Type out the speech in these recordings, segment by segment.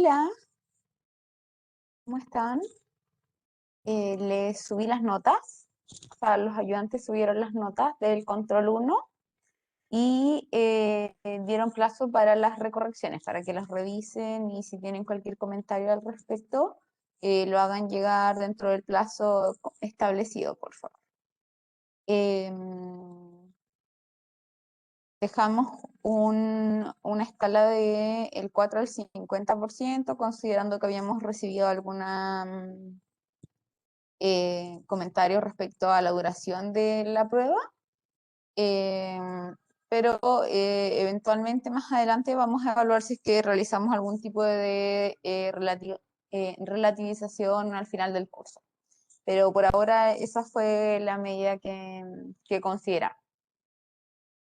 Hola, ¿cómo están? Les subí las notas, o sea, los ayudantes subieron las notas del control uno y dieron plazo para las recorrecciones, para que las revisen y si tienen cualquier comentario al respecto, lo hagan llegar dentro del plazo establecido, por favor. Em, Dejamos una escala de el 4 al 50%, considerando que habíamos recibido alguna comentarios respecto a la duración de la prueba, eh, pero eventualmente más adelante vamos a evaluar si es que realizamos algún tipo de relativización al final del curso. Pero por ahora esa fue la medida que consideramos.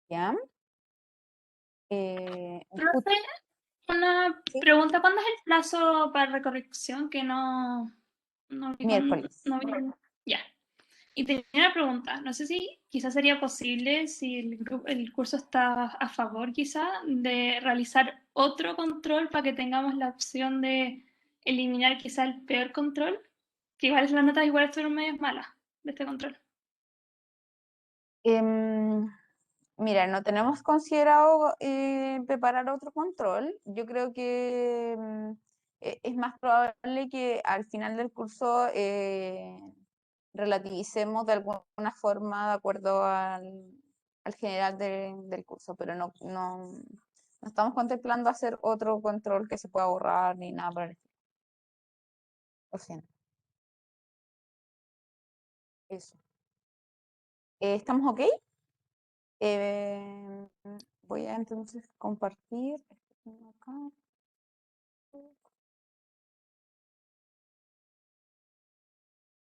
¿Ya? Profe, una Sí, pregunta, ¿cuándo es el plazo para recorrección? Que no vi miércoles. no vi ya. Y tenía una pregunta, no sé si quizás sería posible, si el curso está a favor quizá, de realizar otro control para que tengamos la opción de eliminar quizá el peor control, que igual las notas igual estuvieron medias malas de este control. Em, Mira, no tenemos considerado preparar otro control. Yo creo que es más probable que al final del curso relativicemos de alguna forma de acuerdo al general del curso, pero no estamos contemplando hacer otro control que se pueda borrar ni nada por el estilo. Lo siento. Eso. ¿Estamos ok? Eh, Voy a entonces compartir. Acá.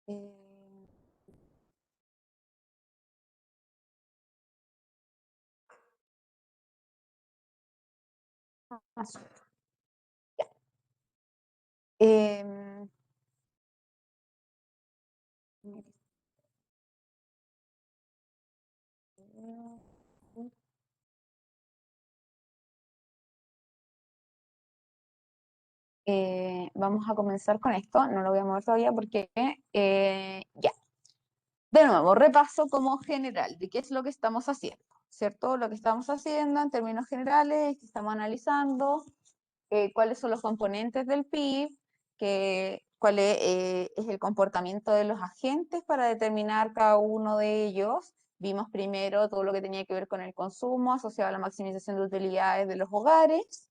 Eh, Azul. Ya. Em, Vamos a comenzar con esto, no lo voy a mover todavía porque ya. De nuevo, repaso como general de qué es lo que estamos haciendo, ¿cierto? Lo que estamos haciendo en términos generales es que estamos analizando cuáles son los componentes del PIB, cuál es el comportamiento de los agentes para determinar cada uno de ellos. Vimos primero todo lo que tenía que ver con el consumo asociado a la maximización de utilidades de los hogares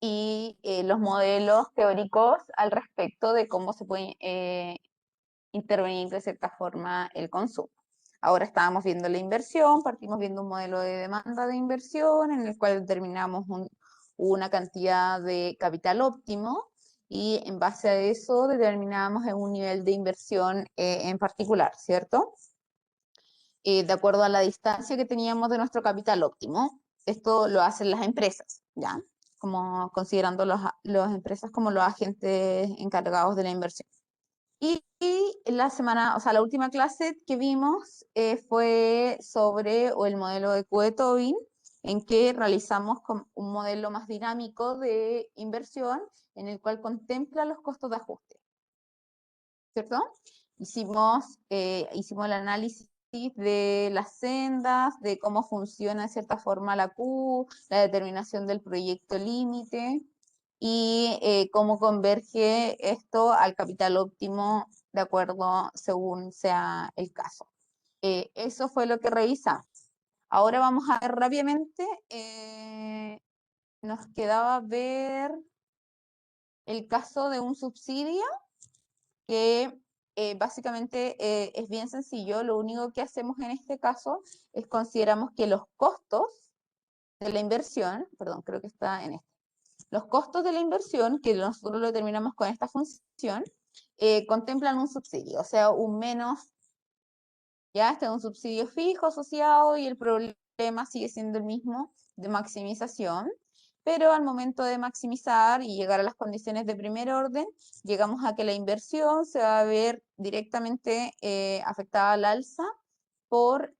y los modelos teóricos al respecto de cómo se puede intervenir de cierta forma el consumo. Ahora estábamos viendo la inversión, partimos viendo un modelo de demanda de inversión en el cual determinamos una cantidad de capital óptimo y en base a eso determinamos un nivel de inversión en particular, ¿cierto? De acuerdo a la distancia que teníamos de nuestro capital óptimo. Esto lo hacen las empresas, ¿ya? Como considerando las empresas como los agentes encargados de la inversión. Y la semana, o sea, la última clase que vimos fue sobre el modelo de Coe-Tobin, en que realizamos un modelo más dinámico de inversión en el cual contempla los costos de ajuste, ¿cierto? Hicimos el análisis de las sendas, de cómo funciona de cierta forma la Q, la determinación del proyecto límite y cómo converge esto al capital óptimo de acuerdo según sea el caso. Eso fue lo que revisamos. Ahora vamos a ver rápidamente, nos quedaba ver el caso de un subsidio que básicamente es bien sencillo. Lo único que hacemos en este caso es consideramos que los costos de la inversión, perdón, creo que está en este, los costos de la inversión, que nosotros lo determinamos con esta función, contemplan un subsidio, o sea, un menos, ya este es un subsidio fijo asociado y el problema sigue siendo el mismo de maximización, pero al momento de maximizar y llegar a las condiciones de primer orden, llegamos a que la inversión se va a ver directamente afectada al alza por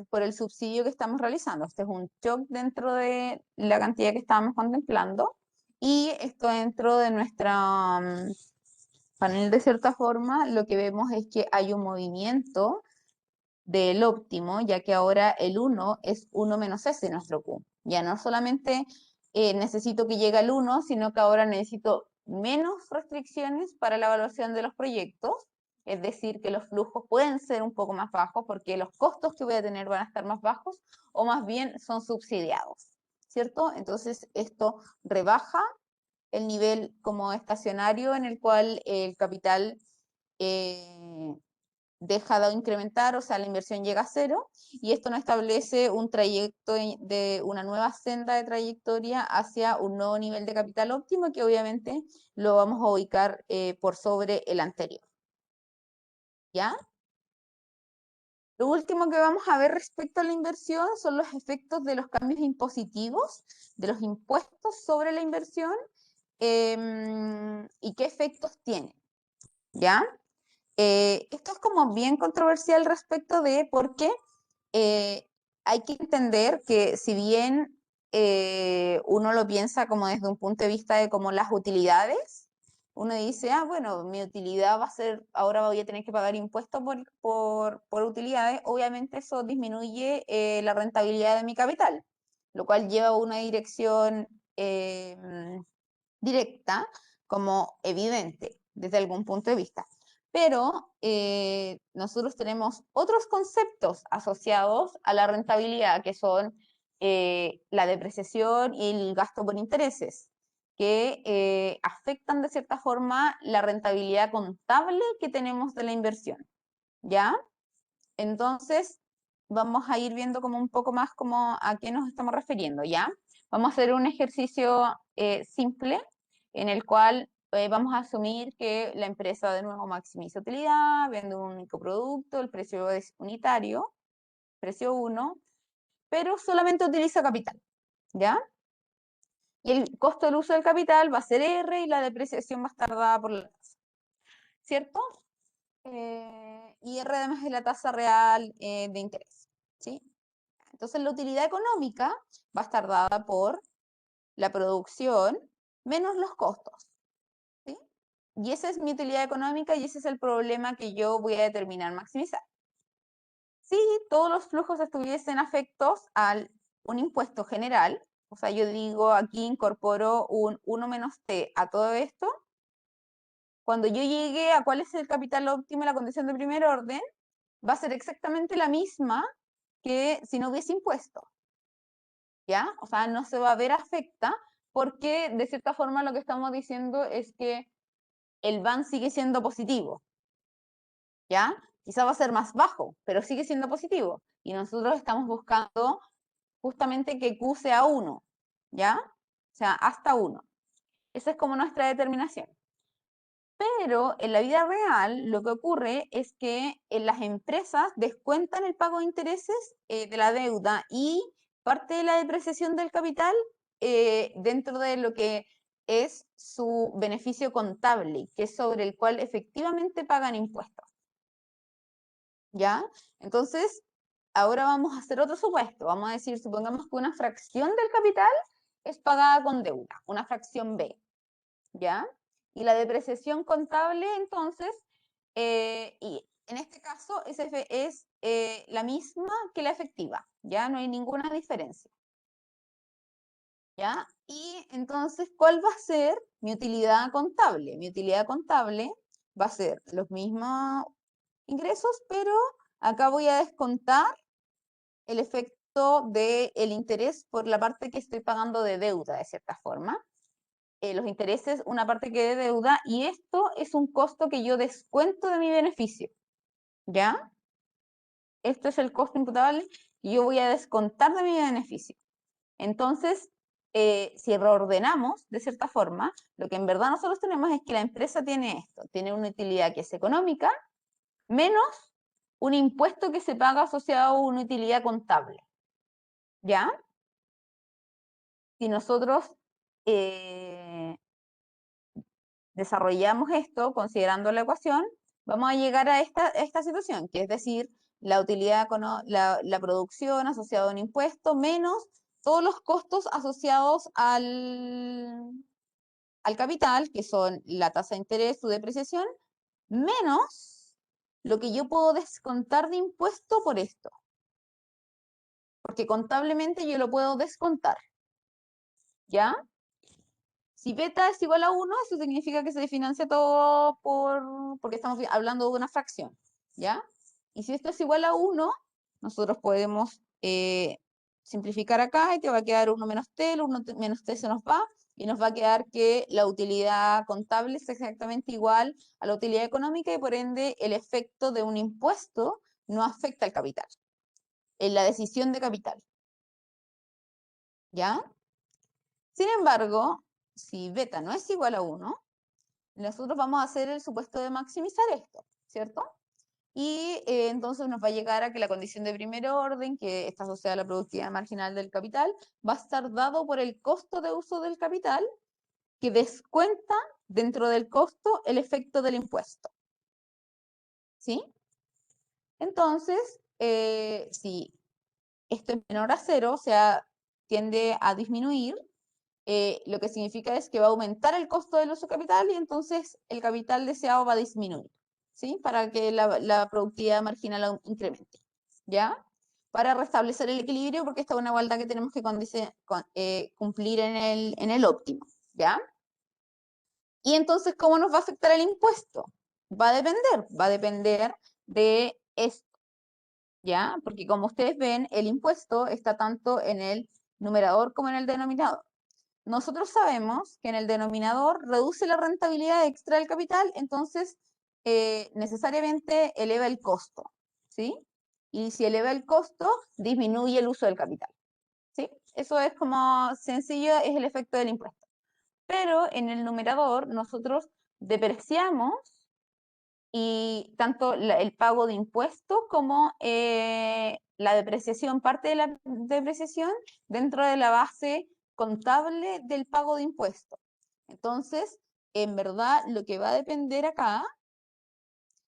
por el subsidio que estamos realizando. Este es un shock dentro de la cantidad que estábamos contemplando Y esto dentro de nuestra panel, de cierta forma, lo que vemos es que hay un movimiento del óptimo, ya que ahora el 1 es 1 menos S nuestro Q. Ya no solamente necesito que llegue al 1, sino que ahora necesito menos restricciones para la evaluación de los proyectos, es decir, que los flujos pueden ser un poco más bajos porque los costos que voy a tener van a estar más bajos o más bien son subsidiados, ¿cierto? Entonces esto rebaja el nivel como estacionario en el cual el capital deja de incrementar, o sea, la inversión llega a cero, y esto nos establece un trayecto de una nueva senda de trayectoria hacia un nuevo nivel de capital óptimo, que obviamente lo vamos a ubicar por sobre el anterior. ¿Ya? Lo último que vamos a ver respecto a la inversión son los efectos de los cambios impositivos, de los impuestos sobre la inversión, y qué efectos tienen. ¿Ya? Esto es como bien controversial respecto de por qué hay que entender que si bien uno lo piensa como desde un punto de vista de como las utilidades, uno dice, ah, bueno, mi utilidad va a ser, ahora voy a tener que pagar impuestos por utilidades, obviamente eso disminuye la rentabilidad de mi capital, lo cual lleva a una dirección directa como evidente desde algún punto de vista. Pero nosotros tenemos otros conceptos asociados a la rentabilidad, que son la depreciación y el gasto por intereses, que afectan de cierta forma la rentabilidad contable que tenemos de la inversión, ¿ya? Entonces, vamos a ir viendo como un poco más como a qué nos estamos refiriendo, ¿ya? Vamos a hacer un ejercicio simple en el cual vamos a asumir que la empresa de nuevo maximiza utilidad, vende un único producto, el precio es unitario, precio 1, pero solamente utiliza capital, ¿ya? Y el costo del uso del capital va a ser R y la depreciación va a estar dada por la tasa, ¿cierto? Y R además es la tasa real de interés, ¿sí? Entonces la utilidad económica va a estar dada por la producción menos los costos, ¿sí? Y esa es mi utilidad económica y ese es el problema que yo voy a determinar maximizar. Si todos los flujos estuviesen afectos a un impuesto general, o sea, yo digo aquí incorporo un 1 menos T a todo esto, cuando yo llegue a cuál es el capital óptimo, la condición de primer orden, va a ser exactamente la misma que si no hubiese impuesto, ¿ya? O sea, no se va a ver afecta porque de cierta forma lo que estamos diciendo es que el VAN sigue siendo positivo, ¿ya? Quizá va a ser más bajo, pero sigue siendo positivo. Y nosotros estamos buscando justamente que Q sea 1, ¿ya? O sea, hasta 1. Esa es como nuestra determinación. Pero en la vida real lo que ocurre es que las empresas descuentan el pago de intereses de la deuda y parte de la depreciación del capital dentro de lo que es su beneficio contable, que es sobre el cual efectivamente pagan impuestos. ¿Ya? Entonces, ahora vamos a hacer otro supuesto. Vamos a decir, supongamos que una fracción del capital es pagada con deuda, una fracción B. ¿Ya? Y la depreciación contable, entonces, y en este caso es la misma que la efectiva, ¿ya? No hay ninguna diferencia, ¿ya? Y entonces, ¿cuál va a ser mi utilidad contable? Mi utilidad contable va a ser los mismos ingresos, pero acá voy a descontar el efecto del interés por la parte que estoy pagando de deuda, de cierta forma. Los intereses, una parte que de deuda, y esto es un costo que yo descuento de mi beneficio, ¿ya? Esto es el costo imputable y yo voy a descontar de mi beneficio. Entonces, si reordenamos de cierta forma, lo que en verdad nosotros tenemos es que la empresa tiene esto, tiene una utilidad que es económica, menos un impuesto que se paga asociado a una utilidad contable, ¿ya? Si nosotros desarrollamos esto considerando la ecuación, vamos a llegar a esta situación, que es decir, la utilidad, la producción asociada a un impuesto menos todos los costos asociados al capital, que son la tasa de interés, su depreciación, menos lo que yo puedo descontar de impuesto por esto. Porque contablemente yo lo puedo descontar. ¿Ya? Si beta es igual a 1, eso significa que se financia todo porque estamos hablando de una fracción. ¿Ya? Y si esto es igual a 1, nosotros podemos simplificar acá y te va a quedar 1 menos t, el 1 menos t se nos va, y nos va a quedar que la utilidad contable es exactamente igual a la utilidad económica y por ende el efecto de un impuesto no afecta al capital, en la decisión de capital. ¿Ya? Sin embargo, si beta no es igual a 1, nosotros vamos a hacer el supuesto de maximizar esto, ¿cierto? Y entonces nos va a llegar a que la condición de primer orden, que está asociada a la productividad marginal del capital, va a estar dado por el costo de uso del capital, que descuenta dentro del costo el efecto del impuesto. ¿Sí? Entonces, si esto es menor a 0, o sea, tiende a disminuir, lo que significa es que va a aumentar el costo del uso capital y entonces el capital deseado va a disminuir, ¿sí? Para que la productividad marginal incremente, ¿ya? Para restablecer el equilibrio, porque esta es una igualdad que tenemos que cumplir en el óptimo, ¿ya? Y entonces, ¿cómo nos va a afectar el impuesto? Va a depender de esto, ¿ya? Porque como ustedes ven, el impuesto está tanto en el numerador como en el denominador. Nosotros sabemos que en el denominador reduce la rentabilidad extra del capital, entonces necesariamente eleva el costo, ¿sí? Y si eleva el costo, disminuye el uso del capital, ¿sí? Eso es como sencillo, es el efecto del impuesto. Pero en el numerador nosotros depreciamos y tanto el pago de impuestos como la depreciación, parte de la depreciación dentro de la base contable del pago de impuestos. Entonces, en verdad, lo que va a depender acá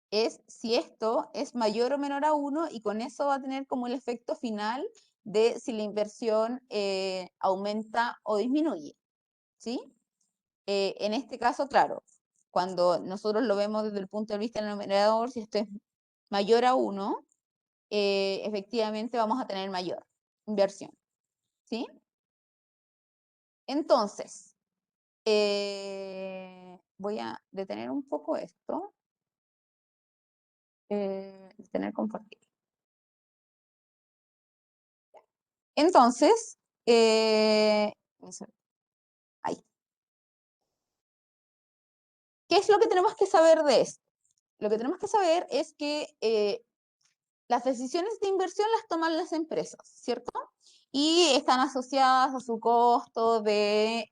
es si esto es mayor o menor a 1 y con eso va a tener como el efecto final de si la inversión aumenta o disminuye, ¿sí? En este caso, claro, cuando nosotros lo vemos desde el punto de vista del numerador, si esto es mayor a 1, efectivamente vamos a tener mayor inversión, ¿sí? Entonces, voy a detener un poco esto, detener compartir. Entonces, ahí. ¿Qué es lo que tenemos que saber de esto? Lo que tenemos que saber es que las decisiones de inversión las toman las empresas, ¿cierto? Y están asociadas a su costo de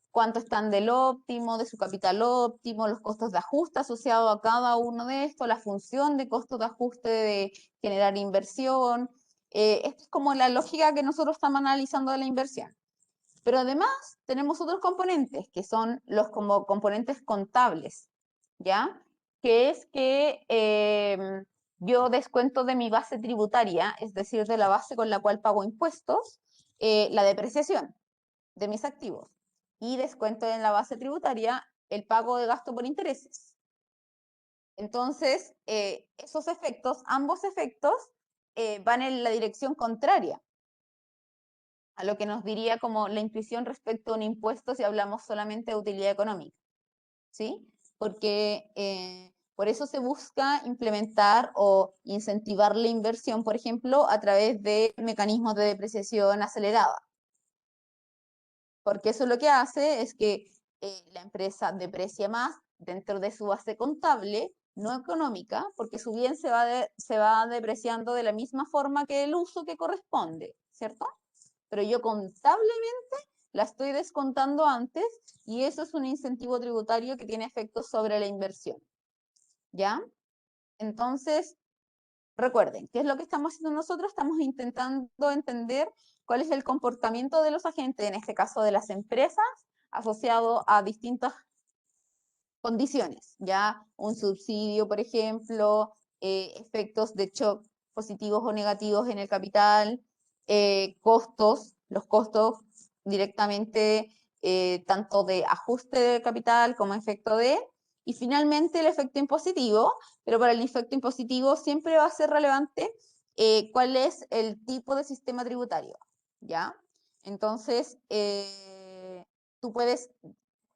cuánto están del óptimo, de su capital óptimo, los costos de ajuste asociados a cada uno de estos, la función de costos de ajuste de generar inversión. Esta es como la lógica que nosotros estamos analizando de la inversión. Pero además tenemos otros componentes, que son los como componentes contables, ¿ya? Que es que yo descuento de mi base tributaria, es decir, de la base con la cual pago impuestos, la depreciación de mis activos. Y descuento en la base tributaria el pago de gasto por intereses. Entonces, esos efectos, ambos efectos, van en la dirección contraria a lo que nos diría como la intuición respecto a un impuesto si hablamos solamente de utilidad económica, ¿sí? Porque por eso se busca implementar o incentivar la inversión, por ejemplo, a través de mecanismos de depreciación acelerada. Porque eso lo que hace es que la empresa deprecia más dentro de su base contable, no económica, porque su bien se va depreciando de la misma forma que el uso que corresponde, ¿cierto? Pero yo contablemente la estoy descontando antes y eso es un incentivo tributario que tiene efectos sobre la inversión, ¿ya? Entonces, recuerden, ¿qué es lo que estamos haciendo nosotros? Estamos intentando entender cuál es el comportamiento de los agentes, en este caso de las empresas, asociado a distintas condiciones, ¿ya? Un subsidio, por ejemplo, efectos de shock positivos o negativos en el capital, costos, los costos directamente tanto de ajuste de capital como efecto de, y finalmente el efecto impositivo, pero para el efecto impositivo siempre va a ser relevante cuál es el tipo de sistema tributario, ¿ya? Entonces, tú puedes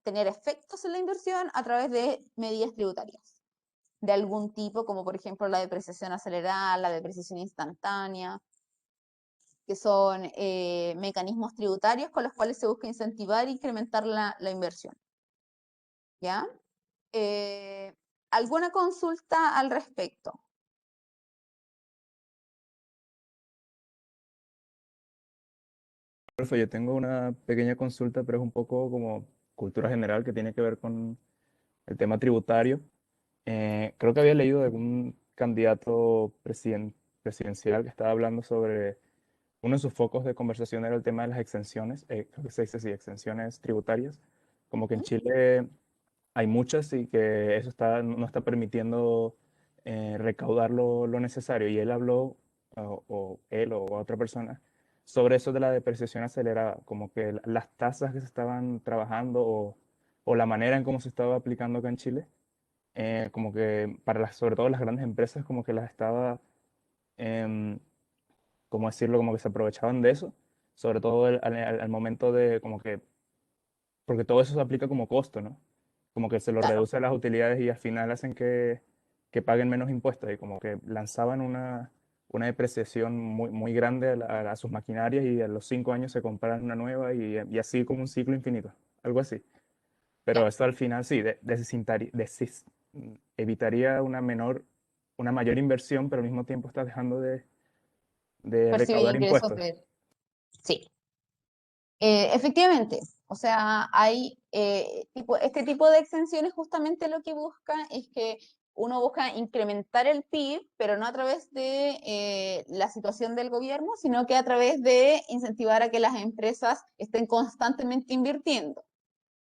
tener efectos en la inversión a través de medidas tributarias de algún tipo, como por ejemplo la depreciación acelerada, la depreciación instantánea, que son mecanismos tributarios con los cuales se busca incentivar e incrementar la inversión. ¿Ya? ¿Alguna consulta al respecto? Profe, yo tengo una pequeña consulta, pero es un poco como cultura general que tiene que ver con el tema tributario. Creo que había leído de algún candidato presidencial que estaba hablando sobre uno de sus focos de conversación era el tema de las exenciones, creo que se dice así, exenciones tributarias. Como que en ¿Mm? Chile hay muchas y que eso no está permitiendo recaudar lo necesario. Y él habló, o él o otra persona, sobre eso de la depreciación acelerada, como que las tasas que se estaban trabajando o la manera en cómo se estaba aplicando acá en Chile, como que para sobre todo las grandes empresas, como que las estaba, em, ¿cómo decirlo? Como que se aprovechaban de eso, sobre todo al momento de como que porque todo eso se aplica como costo, ¿no? Como que se lo Claro, reduce a las utilidades y al final hacen que paguen menos impuestos y como que lanzaban una depreciación muy grande a sus maquinarias y a los 5 años se compraran una nueva y así como un ciclo infinito, algo así. Pero ya. eso al final sí, evitaría una mayor inversión, pero al mismo tiempo estás dejando de Percibir recaudar ingresos impuestos. de... Sí, efectivamente. O sea, hay este tipo de exenciones justamente lo que busca es que uno busca incrementar el PIB, pero no a través de la situación del gobierno, sino que a través de incentivar a que las empresas estén constantemente invirtiendo.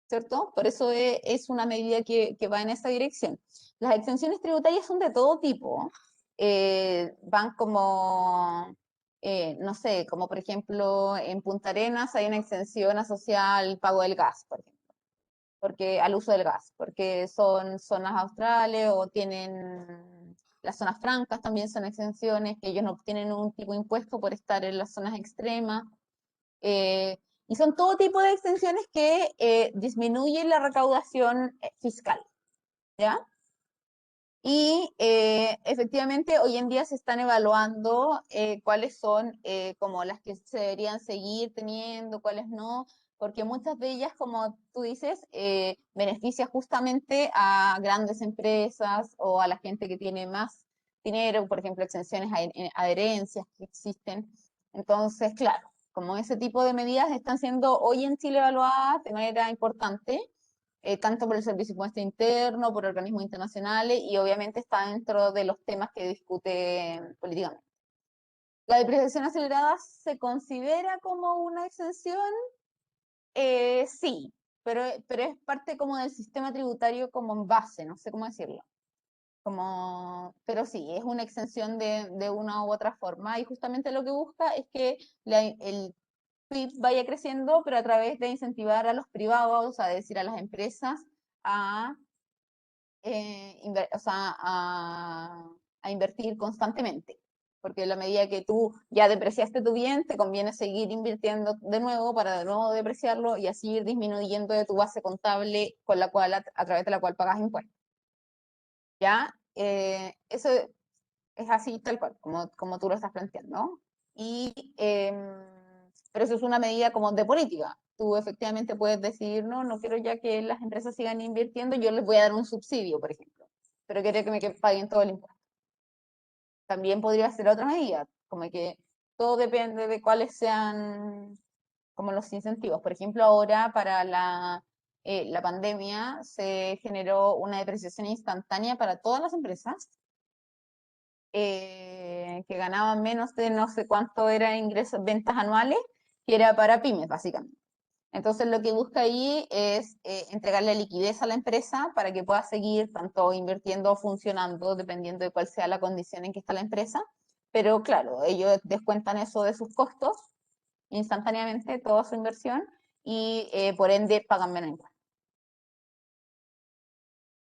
¿Cierto? Por eso es una medida que va en esa dirección. Las exenciones tributarias son de todo tipo. Van como, no sé, como por ejemplo en Punta Arenas hay una exención asociada al pago del gas, por ejemplo, porque al uso del gas, porque son zonas australes o tienen las zonas francas también son exenciones, que ellos no tienen un tipo de impuesto por estar en las zonas extremas. Eh, y son todo tipo de extensiones que disminuyen la recaudación fiscal, ¿ya? Y efectivamente hoy en día se están evaluando cuáles son como las que se deberían seguir teniendo, cuáles no, porque muchas de ellas, como tú dices, beneficia justamente a grandes empresas o a la gente que tiene más dinero, por ejemplo, exenciones a herencias que existen. Entonces, claro, como ese tipo de medidas están siendo hoy en Chile evaluadas de manera importante, tanto por el Servicio de Impuesto Interno, por organismos internacionales, y obviamente está dentro de los temas que discute políticamente. ¿La depreciación acelerada se considera como una exención? Sí, pero es parte como del sistema tributario como en base, no sé cómo decirlo. Pero sí, es una exención de una u otra forma, y justamente lo que busca es que el PIB vaya creciendo, pero a través de incentivar a los privados, a decir a las empresas, a o sea, a invertir constantemente. Porque en la medida que tú ya depreciaste tu bien, te conviene seguir invirtiendo de nuevo para de nuevo depreciarlo y así ir disminuyendo de tu base contable con la cual, a través de la cual pagas impuestos. ¿Ya? Eso es así tal cual, como tú lo estás planteando, ¿no? Pero eso es una medida como de política. Tú efectivamente puedes decidir, no, no quiero ya que las empresas sigan invirtiendo, yo les voy a dar un subsidio, por ejemplo, pero quiero que me paguen todo el impuesto. También podría ser otra medida, como que todo depende de cuáles sean como los incentivos. Por ejemplo, ahora para la pandemia se generó una depreciación instantánea para todas las empresas que ganaban menos de no sé cuánto era ingresos, ventas anuales, que era para pymes, básicamente. Entonces, lo que busca ahí es entregarle liquidez a la empresa para que pueda seguir tanto invirtiendo o funcionando, dependiendo de cuál sea la condición en que está la empresa. Pero claro, ellos descuentan eso de sus costos instantáneamente, toda su inversión, y por ende pagan menos impuestos.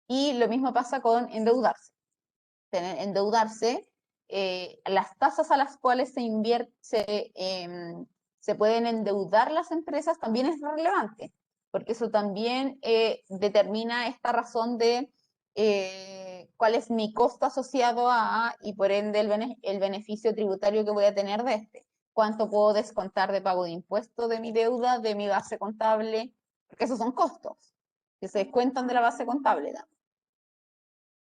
Y lo mismo pasa con endeudarse. Endeudarse, las tasas a las cuales se pueden endeudar las empresas también es relevante, porque eso también determina esta razón de cuál es mi costo asociado a, y por ende el beneficio tributario que voy a tener de este. Cuánto puedo descontar de pago de impuestos de mi deuda, de mi base contable, porque esos son costos que se descuentan de la base contable.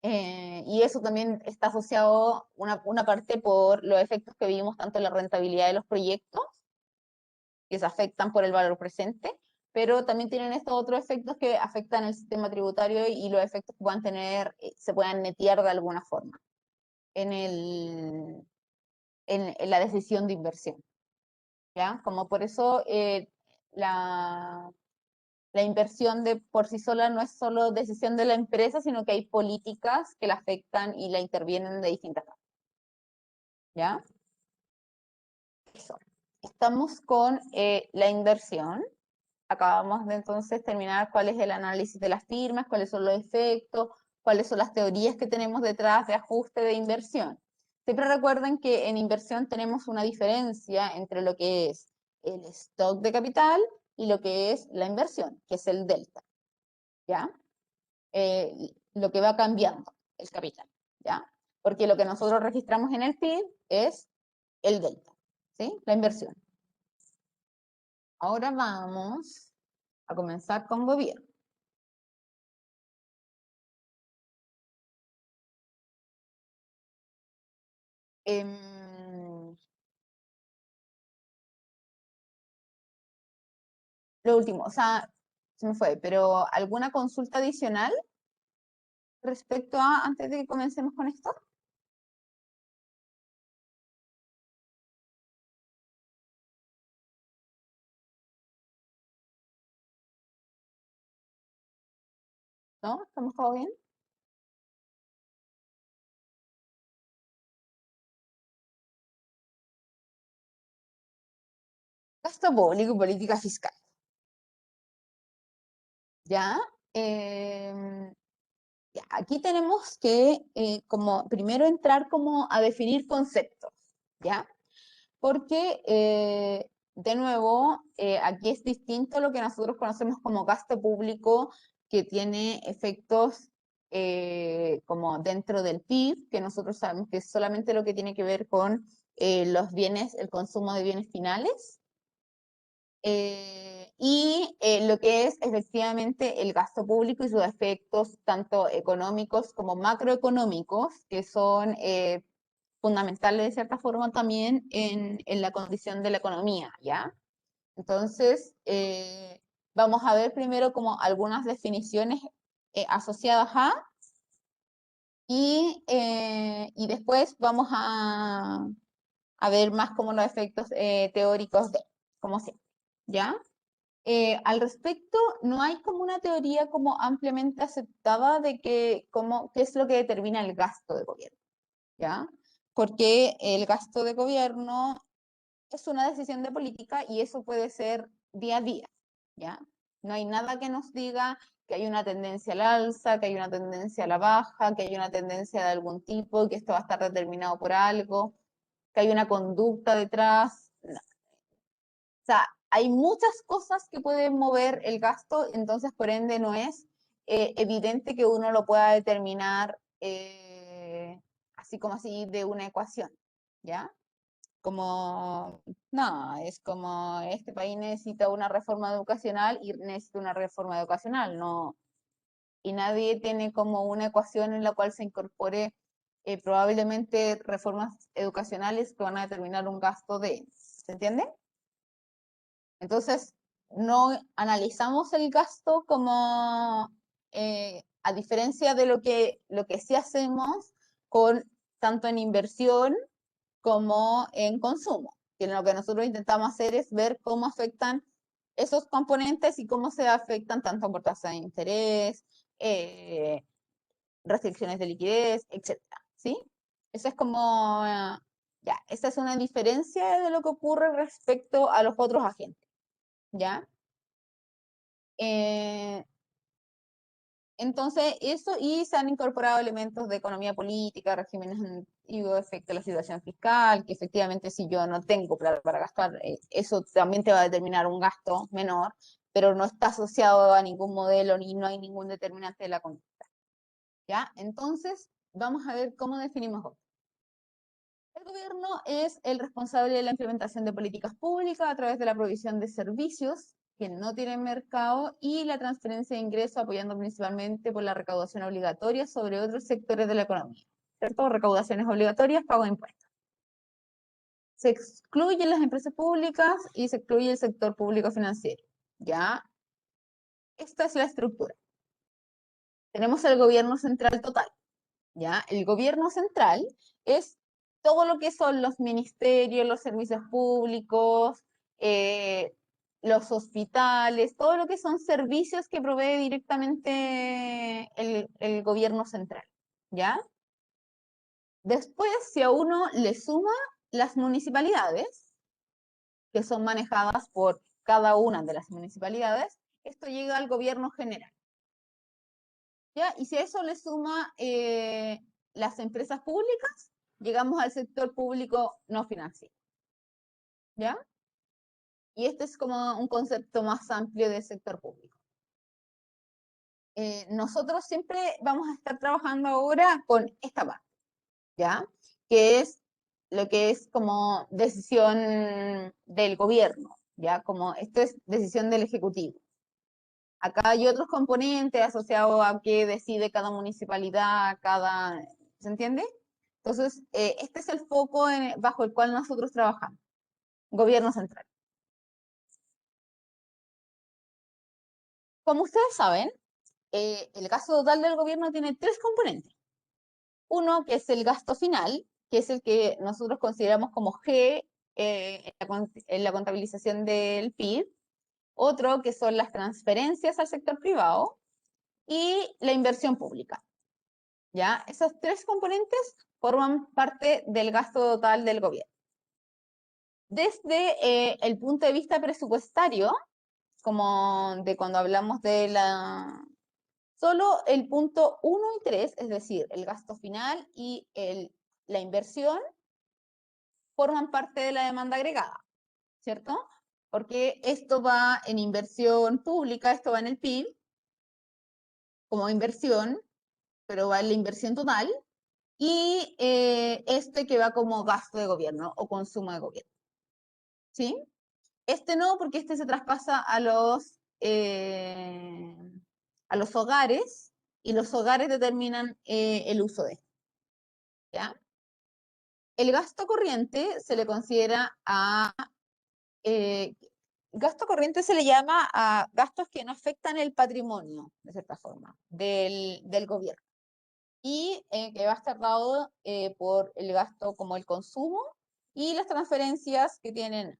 Y eso también está asociado una parte por los efectos que vimos tanto en la rentabilidad de los proyectos, que se afectan por el valor presente, pero también tienen estos otros efectos que afectan el sistema tributario y los efectos que puedan tener, se puedan netear de alguna forma en la decisión de inversión. ¿Ya? Como por eso la inversión de por sí sola no es solo decisión de la empresa, sino que hay políticas que la afectan y la intervienen de distintas formas. ¿Ya? Eso. Estamos con la inversión. Acabamos de entonces terminar cuál es el análisis de las firmas, cuáles son los efectos, cuáles son las teorías que tenemos detrás de ajuste de inversión. Siempre recuerden que en inversión tenemos una diferencia entre lo que es el stock de capital y lo que es la inversión, que es el delta. ¿Ya? Lo que va cambiando el capital, ¿ya? Porque lo que nosotros registramos en el PIB es el delta, ¿sí? La inversión. Ahora vamos a comenzar con gobierno. Lo último, o sea, se me fue, pero ¿alguna consulta adicional respecto a, antes de que comencemos con esto? ¿No? ¿Estamos todos bien? Gasto público y política fiscal. ¿Ya? Ya, aquí tenemos que como primero entrar como a definir conceptos, ¿ya? Porque de nuevo, aquí es distinto lo que nosotros conocemos como gasto público, que tiene efectos como dentro del PIB, que nosotros sabemos que es solamente lo que tiene que ver con los bienes, el consumo de bienes finales, y lo que es efectivamente el gasto público y sus efectos tanto económicos como macroeconómicos, que son fundamentales de cierta forma también en la condición de la economía, ¿ya? Entonces, vamos a ver primero como algunas definiciones asociadas y después vamos a ver más como los efectos teóricos de, como siempre, ¿ya? Al respecto, no hay como una teoría como ampliamente aceptada de qué es lo que determina el gasto de gobierno, ¿ya? Porque el gasto de gobierno es una decisión de política y eso puede ser día a día, ¿ya? No hay nada que nos diga que hay una tendencia al alza, que hay una tendencia a la baja, que hay una tendencia de algún tipo, que esto va a estar determinado por algo, que hay una conducta detrás. No. O sea, hay muchas cosas que pueden mover el gasto, entonces por ende no es evidente que uno lo pueda determinar así como así de una ecuación, ¿ya? Como, no, es como este país necesita una reforma educacional y necesita una reforma educacional, no, y nadie tiene como una ecuación en la cual se incorpore probablemente reformas educacionales que van a determinar un gasto de, ¿se entiende? Entonces, no analizamos el gasto como, a diferencia de lo que sí hacemos con tanto en inversión como en consumo. Que lo que nosotros intentamos hacer es ver cómo afectan esos componentes y cómo se afectan tanto por tasa de interés, restricciones de liquidez, etcétera, ¿sí? Eso es como, ya, esa es una diferencia de lo que ocurre respecto a los otros agentes, ¿ya? Entonces, eso, y se han incorporado elementos de economía política, regímenes antiguos, efecto de la situación fiscal, que efectivamente si yo no tengo plata para gastar, eso también te va a determinar un gasto menor, pero no está asociado a ningún modelo ni no hay ningún determinante de la conducta. ¿Ya? Entonces, vamos a ver cómo definimos gobierno. El gobierno es el responsable de la implementación de políticas públicas a través de la provisión de servicios que no tienen mercado y la transferencia de ingresos apoyando principalmente por la recaudación obligatoria sobre otros sectores de la economía, ¿cierto? Recaudaciones obligatorias, pago de impuestos. Se excluyen las empresas públicas y se excluye el sector público financiero, ¿ya? Esta es la estructura. Tenemos el gobierno central total, ¿ya? El gobierno central es todo lo que son los ministerios, los servicios públicos, los hospitales, todo lo que son servicios que provee directamente el gobierno central, ¿ya? Después, si a uno le suma las municipalidades, que son manejadas por cada una de las municipalidades, esto llega al gobierno general, ¿ya? Y si a eso le suma las empresas públicas, llegamos al sector público no financiero, ¿ya? Y este es como un concepto más amplio del sector público. Nosotros siempre vamos a estar trabajando ahora con esta parte, ¿ya? Que es lo que es como decisión del gobierno, ¿ya? Como esto es decisión del Ejecutivo. Acá hay otros componentes asociados a qué decide cada municipalidad, ¿se entiende? Entonces, este es el foco bajo el cual nosotros trabajamos, gobierno central. Como ustedes saben, el gasto total del gobierno tiene tres componentes. Uno, que es el gasto final, que es el que nosotros consideramos como G en la contabilización del PIB. Otro, que son las transferencias al sector privado. Y la inversión pública. ¿Ya? Esos tres componentes forman parte del gasto total del gobierno. Desde el punto de vista presupuestario, como de cuando hablamos de solo el punto 1 y 3, es decir, el gasto final y la inversión, forman parte de la demanda agregada, ¿cierto? Porque esto va en inversión pública, esto va en el PIB, como inversión, pero va en la inversión total, y este que va como gasto de gobierno o consumo de gobierno. ¿Sí? Este no, porque este se traspasa a los hogares, y los hogares determinan el uso de esto. ¿Ya? El gasto corriente se le considera gasto corriente se le llama a gastos que no afectan el patrimonio, de cierta forma, del gobierno. Y que va a estar dado por el gasto como el consumo y las transferencias que tienen.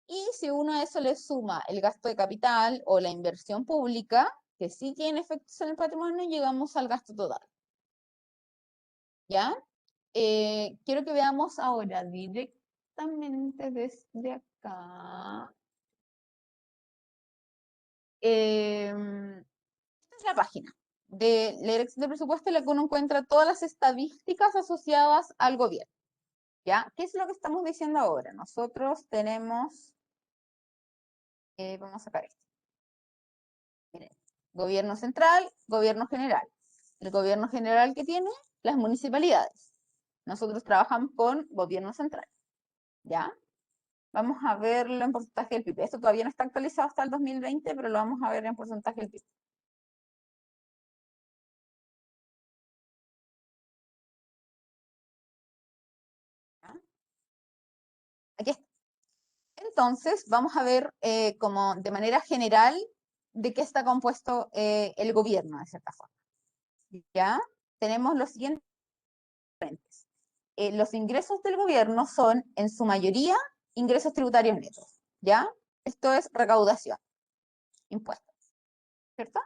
Y si uno a eso le suma el gasto de capital o la inversión pública, que sí tiene efectos en el patrimonio, llegamos al gasto total. ¿Ya? Quiero que veamos ahora directamente desde acá. Esta es la página de la Dirección de Presupuesto en la que uno encuentra todas las estadísticas asociadas al gobierno. ¿Ya? ¿Qué es lo que estamos diciendo ahora? Nosotros tenemos, vamos a sacar esto. Miren, gobierno central, gobierno general. El gobierno general que tiene las municipalidades. Nosotros trabajamos con gobierno central. ¿Ya? Vamos a verlo en porcentaje del PIB. Esto todavía no está actualizado hasta el 2020, pero lo vamos a ver en porcentaje del PIB. ¿Ya? Aquí está. Entonces, vamos a ver como de manera general de qué está compuesto el gobierno, de cierta forma. ¿Ya? Tenemos los siguientes. Los ingresos del gobierno son, en su mayoría, ingresos tributarios netos. ¿Ya? Esto es recaudación, impuestos. ¿Cierto?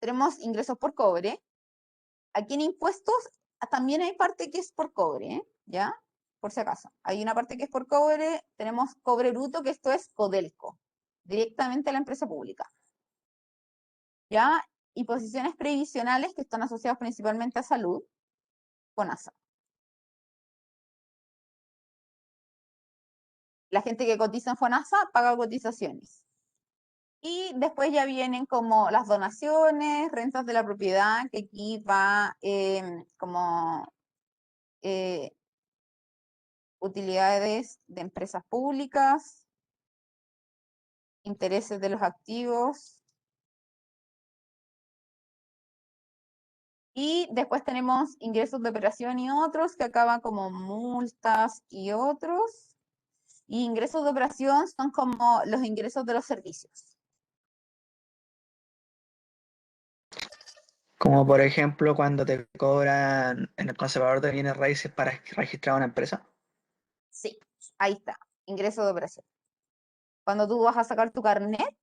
Tenemos ingresos por cobre. Aquí en impuestos también hay parte que es por cobre, ¿ya? Por si acaso. Hay una parte que es por cobre, tenemos cobre bruto, que esto es Codelco, directamente a la empresa pública. ¿Ya? Y posiciones previsionales que están asociadas principalmente a salud, FONASA. La gente que cotiza en FONASA paga cotizaciones. Y después ya vienen como las donaciones, rentas de la propiedad, que aquí va como utilidades de empresas públicas, intereses de los activos. Y después tenemos ingresos de operación y otros, que acaban como multas y otros. Y ingresos de operación son como los ingresos de los servicios. Como por ejemplo cuando te cobran en el conservador de bienes raíces para registrar una empresa. Sí, ahí está, ingresos de operación. Cuando tú vas a sacar tu carnet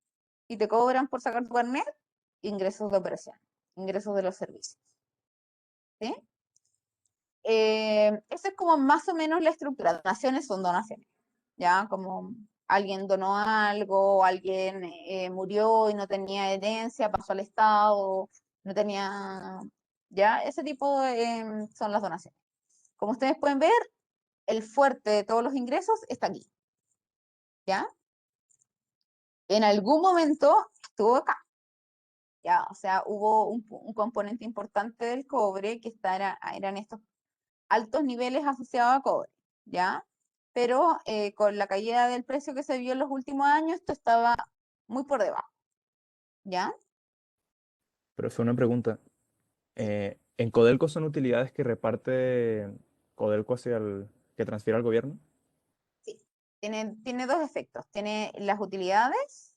y te cobran por sacar tu carnet, ingresos de operación, ingresos de los servicios. ¿Sí? Esa es como más o menos la estructura. Donaciones son donaciones. ¿Ya? Como alguien donó algo, alguien murió y no tenía herencia, pasó al Estado, no tenía, ¿ya? Ese tipo son las donaciones. Como ustedes pueden ver, el fuerte de todos los ingresos está aquí, ¿ya? En algún momento estuvo acá, ¿ya? O sea, hubo un componente importante del cobre que eran estos altos niveles asociados a cobre, ¿ya? Pero con la caída del precio que se vio en los últimos años, esto estaba muy por debajo, ¿ya? Pero fue una pregunta. Sí, ¿En Codelco son utilidades que reparte Codelco que transfiere al gobierno? sí. Tiene dos efectos. Tiene las utilidades